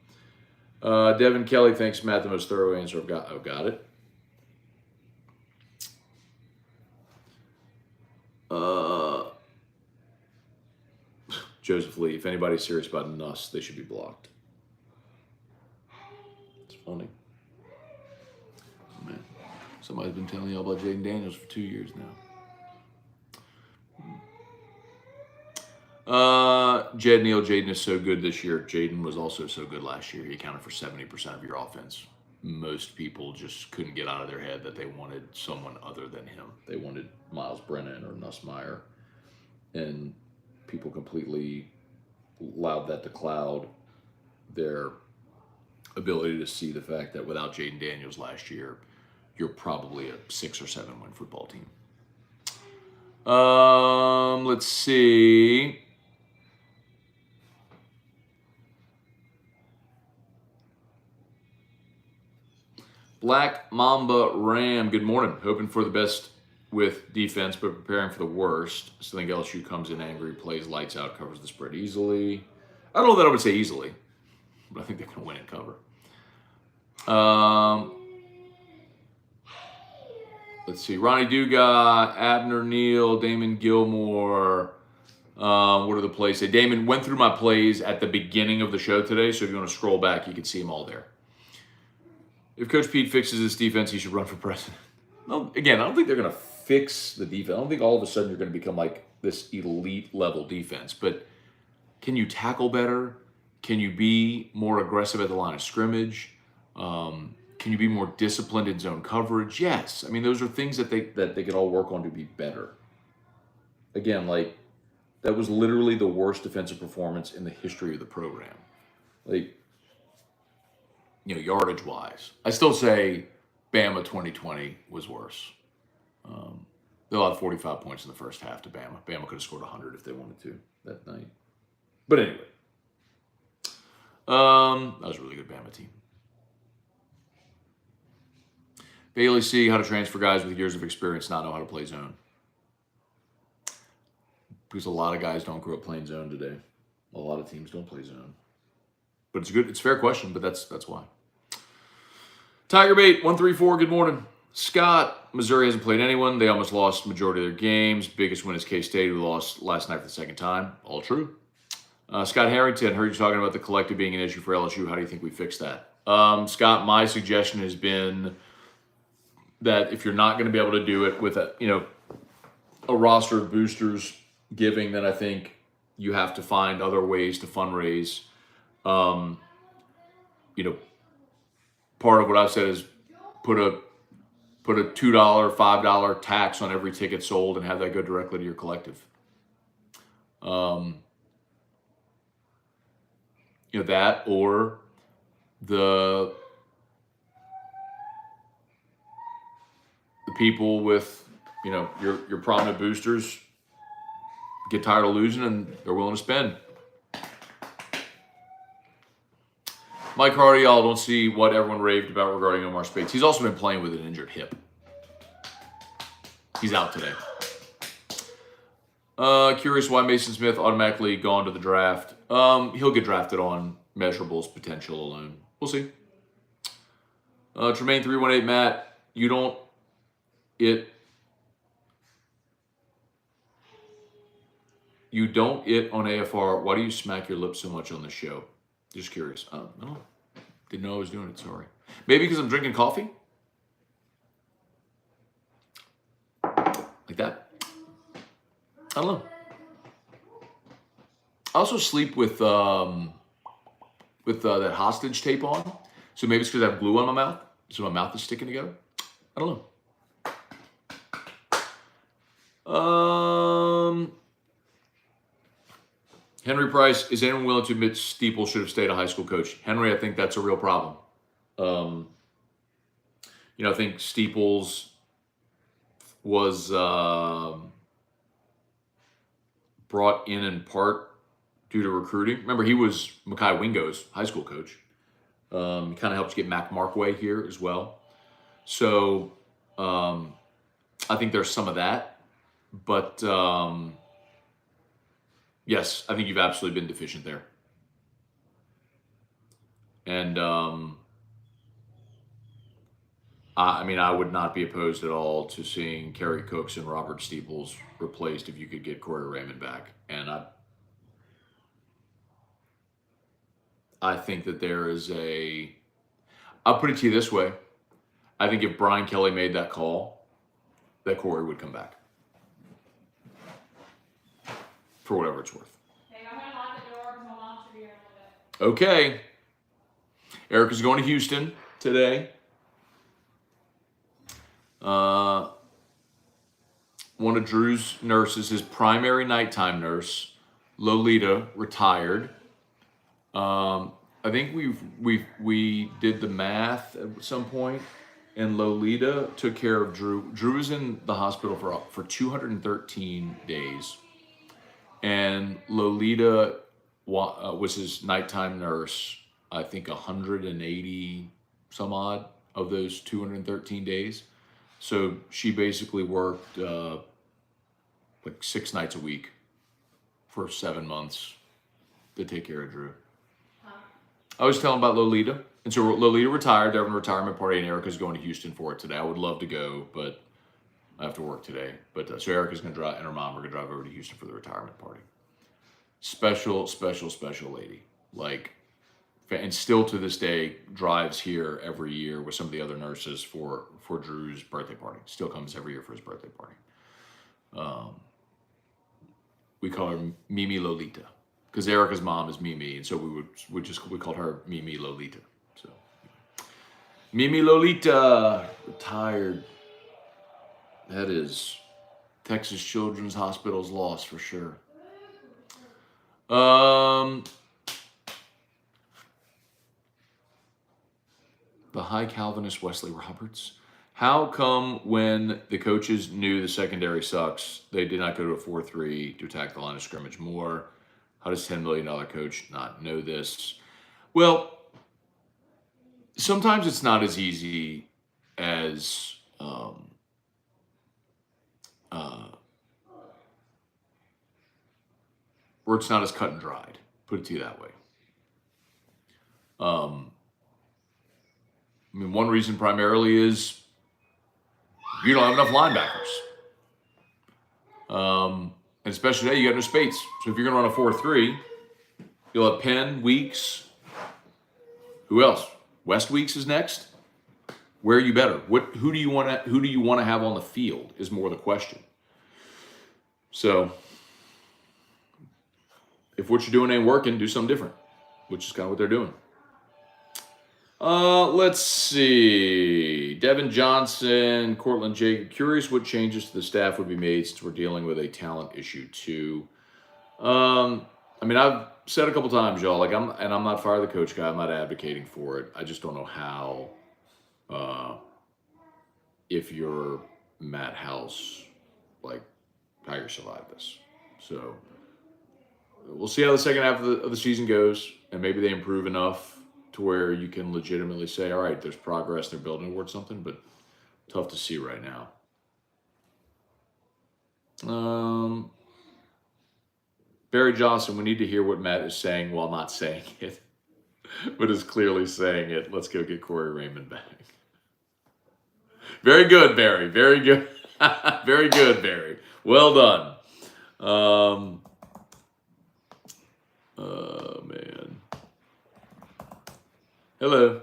Devin Kelly, thanks, Matt, the most thorough answer I've got it. Joseph Lee, if anybody's serious about Nuss, they should be blocked. It's funny. Man, somebody's been telling you all about Jaden Daniels for 2 years now. Jaden is so good this year. Jaden was also so good last year. He accounted for 70% of your offense. Most people just couldn't get out of their head that they wanted someone other than him. They wanted Miles Brennan or Nussmeier. And people completely allowed that to cloud their ability to see the fact that without Jaden Daniels last year, you're probably a 6 or 7 win football team. Let's see. Black Mamba Ram, good morning. Hoping for the best with defense, but preparing for the worst. Still think LSU comes in angry, plays lights out, covers the spread easily. I don't know that I would say easily, but I think they're going to win and cover. Let's see. Ronnie Dugas, Abner Neal, Damon Gilmore. What are the plays? Damon went through my plays at the beginning of the show today, so if you want to scroll back, you can see them all there. If Coach Pete fixes this defense, he should run for president. Well, again, I don't think they're going to fix the defense. I don't think all of a sudden you're going to become like this elite level defense. But can you tackle better? Can you be more aggressive at the line of scrimmage? Can you be more disciplined in zone coverage? Yes. I mean, those are things that they could all work on to be better. Again, like that was literally the worst defensive performance in the history of the program. Like, you know, yardage wise, I still say Bama 2020 was worse. They allowed 45 points in the first half to Bama. Bama could have scored 100 if they wanted to that night. But anyway, that was a really good Bama team. Bailey C, how to transfer guys with years of experience not know how to play zone. Because a lot of guys don't grow up playing zone today. A lot of teams don't play zone. But it's a fair question, but that's why. Tiger Bait 134, good morning. Scott, Missouri hasn't played anyone. They almost lost majority of their games. Biggest win is K-State, who lost last night for the second time. All true. Scott Harrington, heard you talking about the collective being an issue for LSU. How do you think we fix that? Scott, my suggestion has been that if you're not going to be able to do it with a roster of boosters giving, then I think you have to find other ways to fundraise. Part of what I've said is put a $2, $5 tax on every ticket sold and have that go directly to your collective. That or the people with, your prominent boosters get tired of losing and they're willing to spend. Mike Hardy, y'all don't see what everyone raved about regarding Omar Speights. He's also been playing with an injured hip. He's out today. Curious why Mason Smith automatically gone to the draft. He'll get drafted on measurables potential alone. We'll see. Tremaine 318, Matt, you don't it on AFR. Why do you smack your lips so much on the show? Just curious. I don't know. Didn't know I was doing it. Sorry. Maybe because I'm drinking coffee? Like that? I don't know. I also sleep with that hostage tape on. So maybe it's because I have glue on my mouth. So my mouth is sticking together. I don't know. Henry Price, is anyone willing to admit Steeple should have stayed a high school coach? Henry, I think that's a real problem. I think Steeples was brought in part due to recruiting. Remember, he was Makai Wingo's high school coach. He kind of helped get Mac Markway here as well. So I think there's some of that. But yes, I think you've absolutely been deficient there. And I would not be opposed at all to seeing Kerry Cooks and Robert Steeples replaced if you could get Corey Raymond back. And I think that there is I'll put it to you this way. I think if Brian Kelly made that call, that Corey would come back. For whatever it's worth. Okay. Erica's going to Houston today. One of Drew's nurses, his primary nighttime nurse, Lolita, retired. I think we did the math at some point, and Lolita took care of Drew. Drew was in the hospital for 213 days, and Lolita was his nighttime nurse. I think 180 some odd of those 213 days. So she basically worked like 6 nights a week for 7 months to take care of Drew. I was telling about Lolita. And so Lolita retired. They're having a retirement party, and Erica's going to Houston for it today. I would love to go, but I have to work today. But so Erica's going to drive, and her mom are going to drive over to Houston for the retirement party. Special lady. Like, and still to this day drives here every year with some of the other nurses for Drew's birthday party. Still comes every year for his birthday party. We call her Mimi Lolita because Erica's mom is Mimi, and so we called her Mimi Lolita. So Mimi Lolita retired. That is Texas Children's Hospital's loss for sure. The high Calvinist Wesley Roberts. How come when the coaches knew the secondary sucks, they did not go to a 4-3 to attack the line of scrimmage more? How does $10 million coach not know this? Well, sometimes it's not as easy as or it's not as cut and dried. Put it to you that way. I mean, one reason primarily is you don't have enough linebackers. And especially today, you got no space. So if you're going to run a 4-3, you'll have Penn, Weeks. Who else? West Weeks is next. Where are you better? Who do you want to have on the field is more the question. So if what you're doing ain't working, do something different, which is kind of what they're doing. Let's see. Devin Johnson, Cortland Jacob. Curious what changes to the staff would be made since we're dealing with a talent issue too. I mean, I've said a couple times, y'all, like I'm not fire the coach guy. I'm not advocating for it. I just don't know how, if you're Matt House, like how you survive this. So we'll see how the second half of the season goes, and maybe they improve enough to where you can legitimately say, all right, there's progress, they're building towards something, but tough to see right now. Barry Johnson, we need to hear what Matt is saying while not saying it, but is clearly saying it. Let's go get Corey Raymond back. Very good, Barry. Very good. Very good, Barry. Well done. Man. Hello.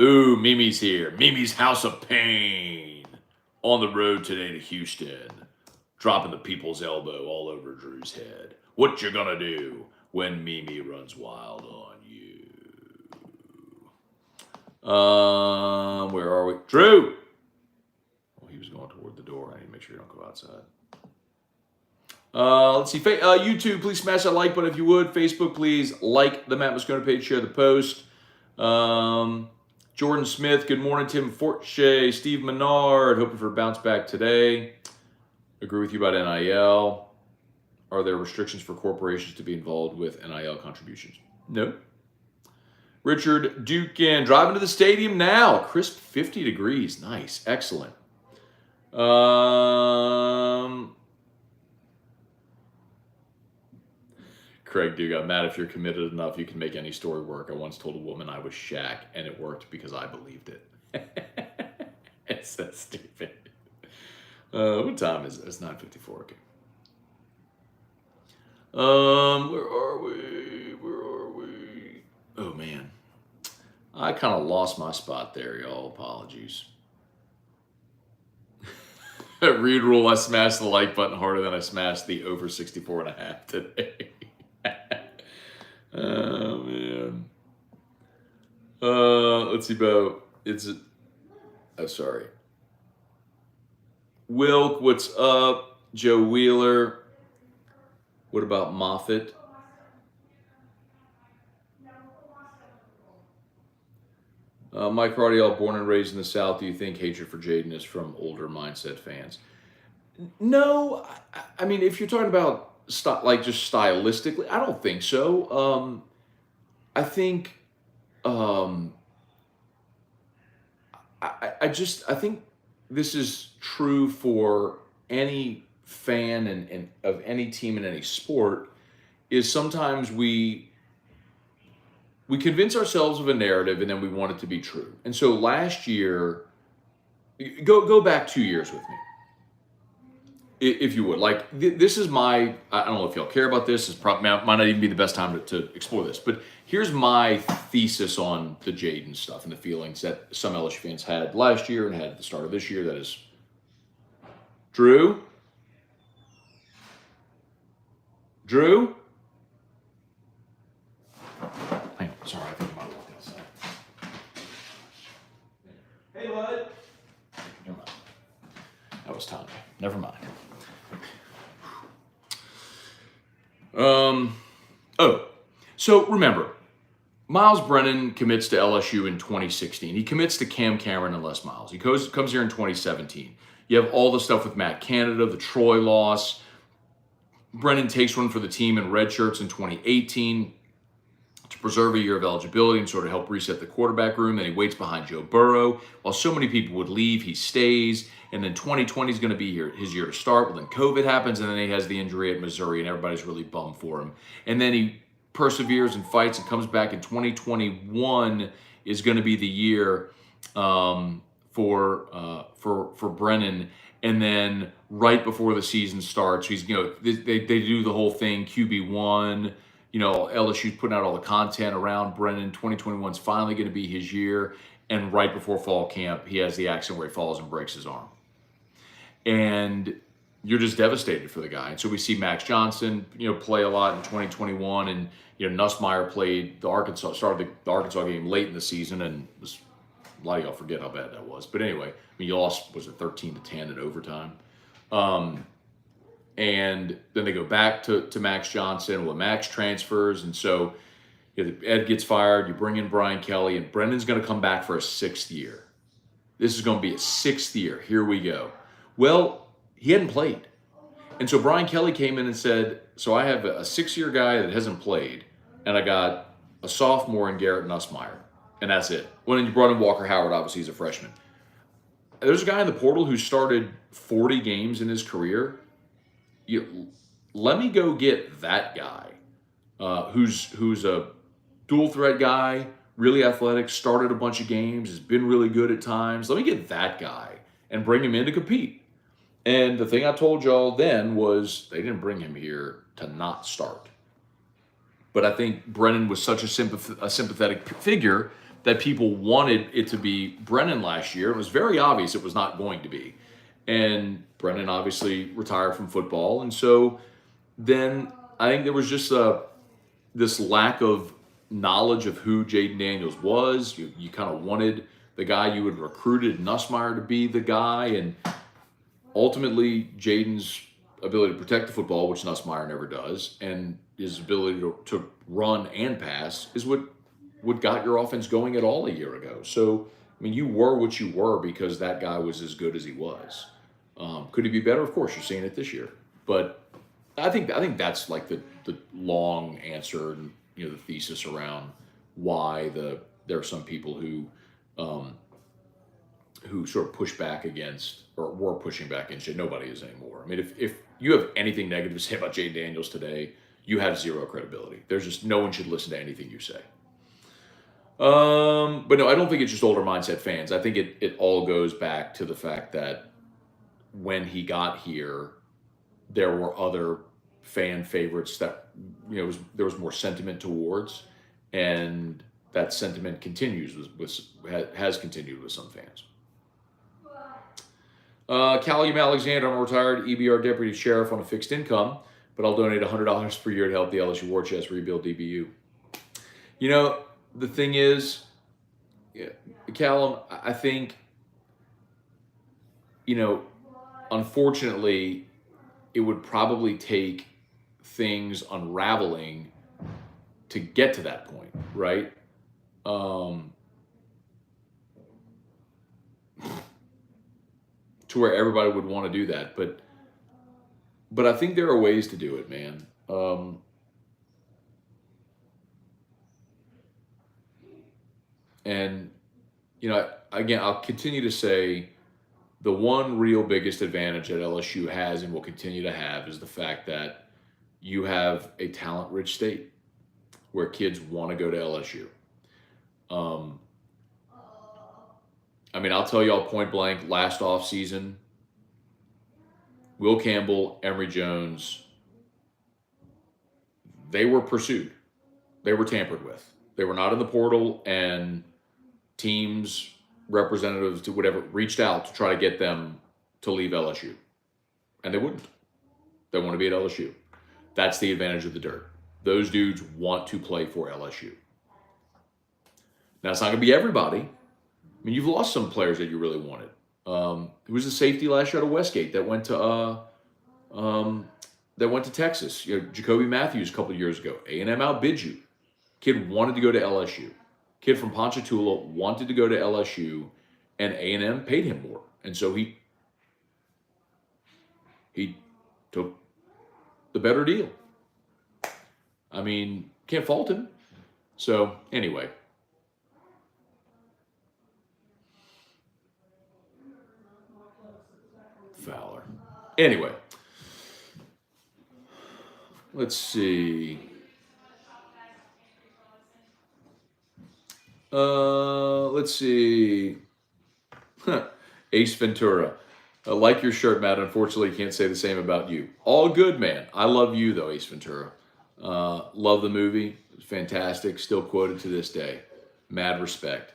Ooh, Mimi's here. Mimi's House of Pain. On the road today to Houston. Dropping the people's elbow all over Drew's head. What you gonna do when Mimi runs wild on you? Where are we? Drew! Oh, he was going toward the door. I need to make sure you don't go outside. Let's see. YouTube, please smash that like button if you would. Facebook, please like the Matt Moscona page, share the post. Jordan Smith, good morning. Tim Forche, Steve Menard, hoping for a bounce back today. Agree with you about NIL. Are there restrictions for corporations to be involved with NIL contributions? No. Richard Dukin, driving to the stadium now. Crisp 50 degrees. Nice. Excellent. Craig Duga, Matt, if you're committed enough, you can make any story work. I once told a woman I was Shaq, and it worked because I believed it. It's so stupid. What time is it? It's 9:54. Okay. Where are we? Oh, man. I kind of lost my spot there, y'all. Apologies. Read rule, I smashed the like button harder than I smashed the over 64.5 today. Oh, man. Let's see about, sorry. Wilk, what's up? Joe Wheeler. What about Moffitt? Mike Radial, born and raised in the South. Do you think hatred for Jaden is from older mindset fans? No, I mean, if you're talking about like just stylistically, I don't think so. I think, um, I think this is true for any fan and of any team in any sport. Is sometimes we convince ourselves of a narrative and then we want it to be true. And so last year, go back 2 years with me, if you would. Like this is I don't know if y'all care about this. It's probably might not even be the best time to explore this. But here's my thesis on the Jaden stuff and the feelings that some LSU fans had last year and had at the start of this year. That is, Drew. Hang on, sorry, I think I might walk outside. Hey, bud. Never mind. That was Tommy. Never mind. So remember, Miles Brennan commits to LSU in 2016. He commits to Cam Cameron and Les Miles. He comes here in 2017. You have all the stuff with Matt Canada, the Troy loss. Brennan takes one for the team in red shirts in 2018 to preserve a year of eligibility and sort of help reset the quarterback room. Then he waits behind Joe Burrow. While so many people would leave, he stays. And then 2020 is going to be his year to start. Well, then COVID happens, and then he has the injury at Missouri, and everybody's really bummed for him. And then he perseveres and fights and comes back in 2021 is going to be the year for Brennan. And then right before the season starts, they do the whole thing, QB1. LSU's putting out all the content around Brennan. 2021 is finally going to be his year. And right before fall camp, he has the accident where he falls and breaks his arm. And you're just devastated for the guy. And so we see Max Johnson, play a lot in 2021. And, Nussmeier started the Arkansas game late in the season. And a lot of y'all forget how bad that was. But anyway, you lost, was it 13-10 in overtime? And then they go back to Max Johnson. Well, Max transfers. And so Ed gets fired. You bring in Brian Kelly. And Brennan's going to come back for a 6th year. This is going to be a 6th year. Here we go. Well, he hadn't played. And so Brian Kelly came in and said, so I have a 6-year guy that hasn't played. And I got a sophomore in Garrett Nussmeier. And that's it. Well, then you brought in Walker Howard. Obviously, he's a freshman. There's a guy in the portal who started 40 games in his career. Let me go get that guy who's a dual threat guy, really athletic, started a bunch of games, has been really good at times. Let me get that guy and bring him in to compete. And the thing I told y'all then was they didn't bring him here to not start. But I think Brennan was such a sympathetic figure that people wanted it to be Brennan last year. It was very obvious it was not going to be. And Brennan obviously retired from football. And so then I think there was just this lack of knowledge of who Jaden Daniels was. You kind of wanted the guy you had recruited, Nussmeier, to be the guy. And ultimately, Jaden's ability to protect the football, which Nussmeier never does, and his ability to run and pass is what got your offense going at all a year ago. So, you were what you were because that guy was as good as he was. Could he be better? Of course, you're seeing it this year. But I think that's like the long answer and the thesis around why there are some people who sort of push back against or were pushing back against it. Nobody is anymore. If you have anything negative to say about Jaden Daniels today, you have zero credibility. There's just no one should listen to anything you say. But no, I don't think it's just older mindset fans. I think it all goes back to the fact that when he got here, there were other fan favorites that there was more sentiment towards, and that sentiment has continued with some fans. Callum Alexander, I'm a retired EBR deputy sheriff on a fixed income, but I'll donate $100 per year to help the LSU War Chest rebuild DBU. You know, the thing is, yeah, Callum, I think, you know, unfortunately, it would probably take things unraveling to get to that point, right? Um, to where everybody would want to do that, but I think there are ways to do it, man. And you know, again, I'll continue to say the one real biggest advantage that LSU has and will continue to have is the fact that you have a talent-rich state where kids want to go to LSU. Um, I mean, I'll tell y'all point blank, last offseason, Will Campbell, Emory Jones, they were pursued. They were tampered with. They were not in the portal, and teams, representatives to whatever, reached out to try to get them to leave LSU. And they wouldn't. They want to be at LSU. That's the advantage of the dirt. Those dudes want to play for LSU. Now, it's not going to be everybody. I mean, you've lost some players that you really wanted. Who was the safety last year out of Westgate that went to Texas? You know, Jacoby Matthews a couple of years ago. A&M outbid you. Kid wanted to go to LSU. Kid from Ponchatoula wanted to go to LSU, and A&M paid him more, and so he took the better deal. I mean, can't fault him. So anyway. Fowler. Anyway. Let's see. Let's see. Ace Ventura. I like your shirt, Matt. Unfortunately, can't say the same about you. All good, man. I love you, though, Ace Ventura. Love the movie. It's fantastic. Still quoted to this day. Mad respect.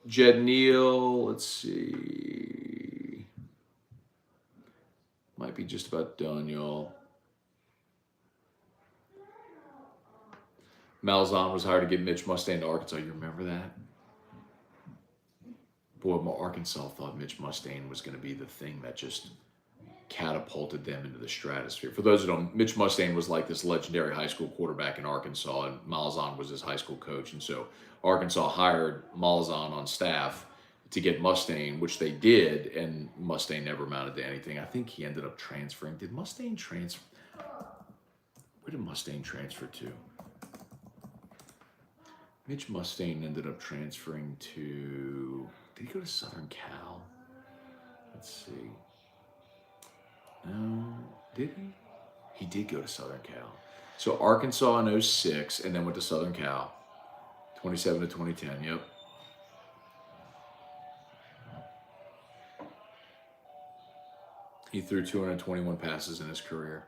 Jed Neal. Let's see. Might be just about done, y'all. Malzahn was hired to get Mitch Mustang to Arkansas. You remember that? Boy, Arkansas thought Mitch Mustang was going to be the thing that just catapulted them into the stratosphere. For those who don't, Mitch Mustang was like this legendary high school quarterback in Arkansas, and Malzahn was his high school coach. And so Arkansas hired Malzahn on staff to get Mustang, which they did, and Mustang never amounted to anything. I think he ended up transferring. Did Mustang transfer? Where did Mustang transfer to? Mitch Mustang ended up transferring to, did he go to Southern Cal? Let's see. No, did he? He did go to Southern Cal. So Arkansas in 06 and then went to Southern Cal. 27 to 2010, yep. He threw 221 passes in his career.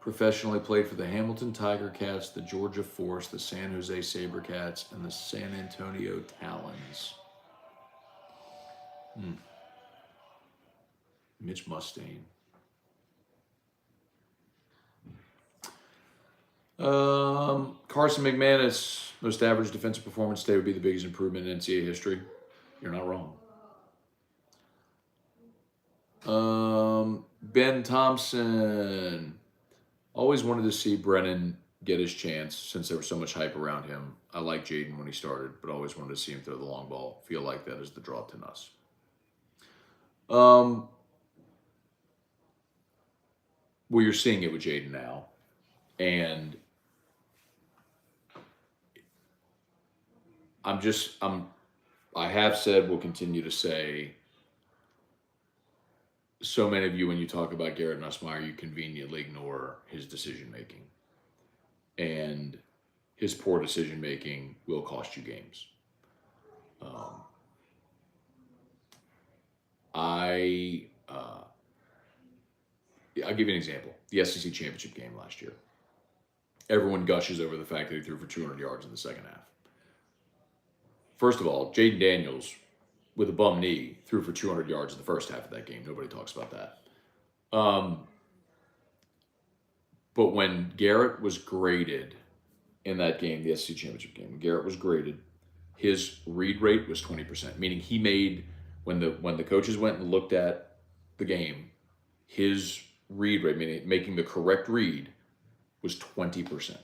Professionally played for the Hamilton Tiger Cats, the Georgia Force, the San Jose SaberCats, and the San Antonio Talons. Mitch Mustang. Carson McManus, most average defensive performance today would be the biggest improvement in NCAA history. You're not wrong. Ben Thompson. Always wanted to see Brennan get his chance since there was so much hype around him. I liked Jaden when he started, but always wanted to see him throw the long ball. Feel like that is the draw to us. Well, you're seeing it with Jaden now. And I have said, will continue to say, so many of you, when you talk about Garrett Nussmeier, you conveniently ignore his decision-making. And his poor decision-making will cost you games. I'll give you an example. The SEC championship game last year. Everyone gushes over the fact that he threw for 200 yards in the second half. First of all, Jaden Daniels, with a bum knee, threw for 200 yards in the first half of that game. Nobody talks about that. But when Garrett was graded in that game, the SEC championship game, when Garrett was graded, his read rate was 20%, meaning he made, when the coaches went and looked at the game, his read rate, meaning making the correct read, was 20%.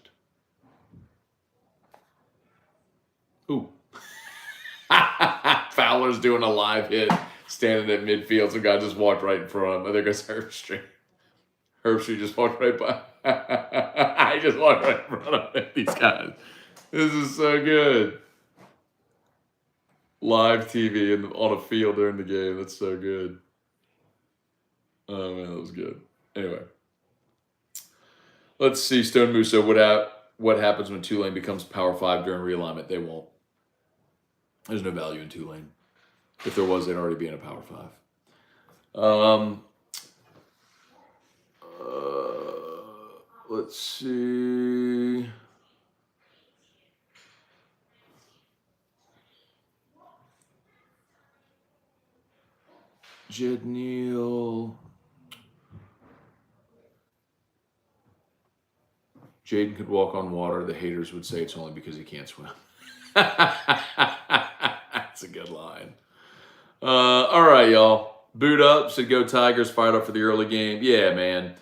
Ooh. Fowler's doing a live hit, standing at midfield. Some guy just walked right in front of him. I think it's Herbstreit. Herbstreit just walked right by. I just walked right in front of him. These guys. This is so good. Live TV on a field during the game. That's so good. Oh, man, that was good. Anyway. Let's see. Stone Musso, what happens when Tulane becomes Power 5 during realignment? They won't. There's no value in Tulane. If there was, they'd already be in a Power 5. Let's see. Jed Neal. Jaden could walk on water. The haters would say it's only because he can't swim. That's a good line. All right, y'all. Boot up. Said go Tigers. Fired up for the early game. Yeah, man.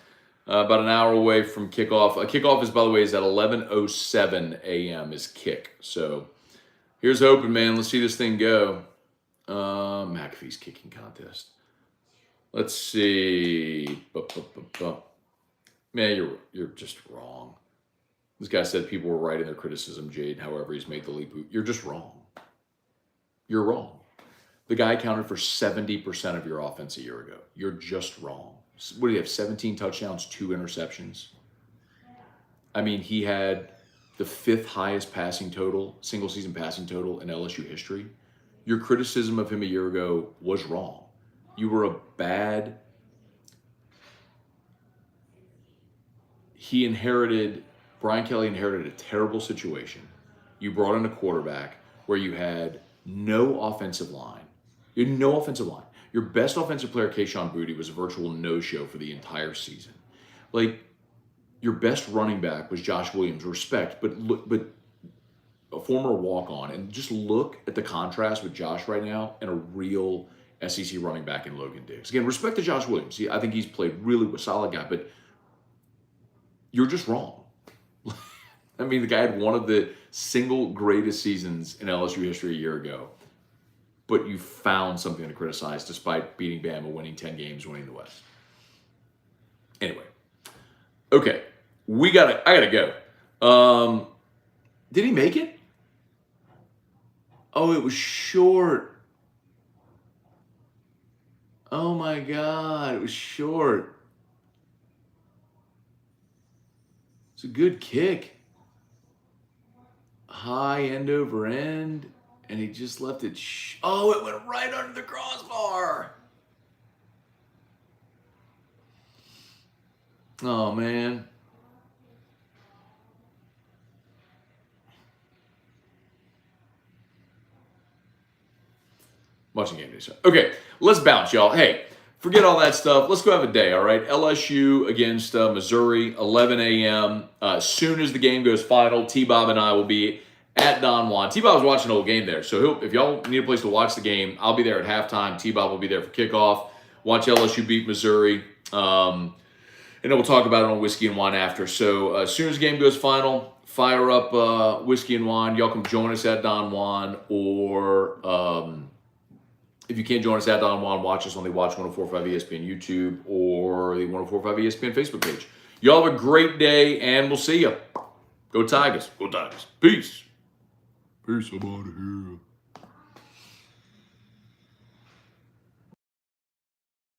About an hour away from kickoff. Kickoff is, by the way, is at 11:07 a.m. is kick. So here's hoping, man. Let's see this thing go. McAfee's kicking contest. Let's see. Man, you're just wrong. This guy said people were right in their criticism, Jade. However, he's made the leap. You're just wrong. You're wrong. The guy accounted for 70% of your offense a year ago. You're just wrong. What do you have? 17 touchdowns, 2 interceptions. I mean, he had the 5th highest passing total, single season passing total in LSU history. Your criticism of him a year ago was wrong. You were a bad. Brian Kelly inherited a terrible situation. You brought in a quarterback where you had no offensive line. You had no offensive line. Your best offensive player, Kayshon Boutte, was a virtual no-show for the entire season. Like, your best running back was Josh Williams. Respect, but a former walk-on. And just look at the contrast with Josh right now and a real SEC running back in Logan Diggs. Again, respect to Josh Williams. I think he's played really a solid guy, but you're just wrong. I mean, the guy had one of the single greatest seasons in LSU history a year ago, but you found something to criticize despite beating Bama, winning 10 games, winning the West. Anyway, okay, I gotta go. Did he make it? Oh, it was short. Oh my God, it was short. It's a good kick. High end over end, and he just left it. Oh, it went right under the crossbar. Oh, man. Watching game day. Okay, let's bounce, y'all. Hey, forget all that stuff. Let's go have a day, all right? LSU against Missouri, 11 a.m. As soon as the game goes final, T-Bob and I will be at Don Juan. T-Bob's watching the whole game there. So if y'all need a place to watch the game, I'll be there at halftime. T-Bob will be there for kickoff. Watch LSU beat Missouri. And then we'll talk about it on Whiskey and Wine after. So as soon as the game goes final, fire up Whiskey and Wine. Y'all can join us at Don Juan, or if you can't join us at Don Juan, watch us on the Watch 104.5 ESPN YouTube or the 104.5 ESPN Facebook page. Y'all have a great day, and we'll see you. Go Tigers. Go Tigers. Peace. Peace. I'm out of here.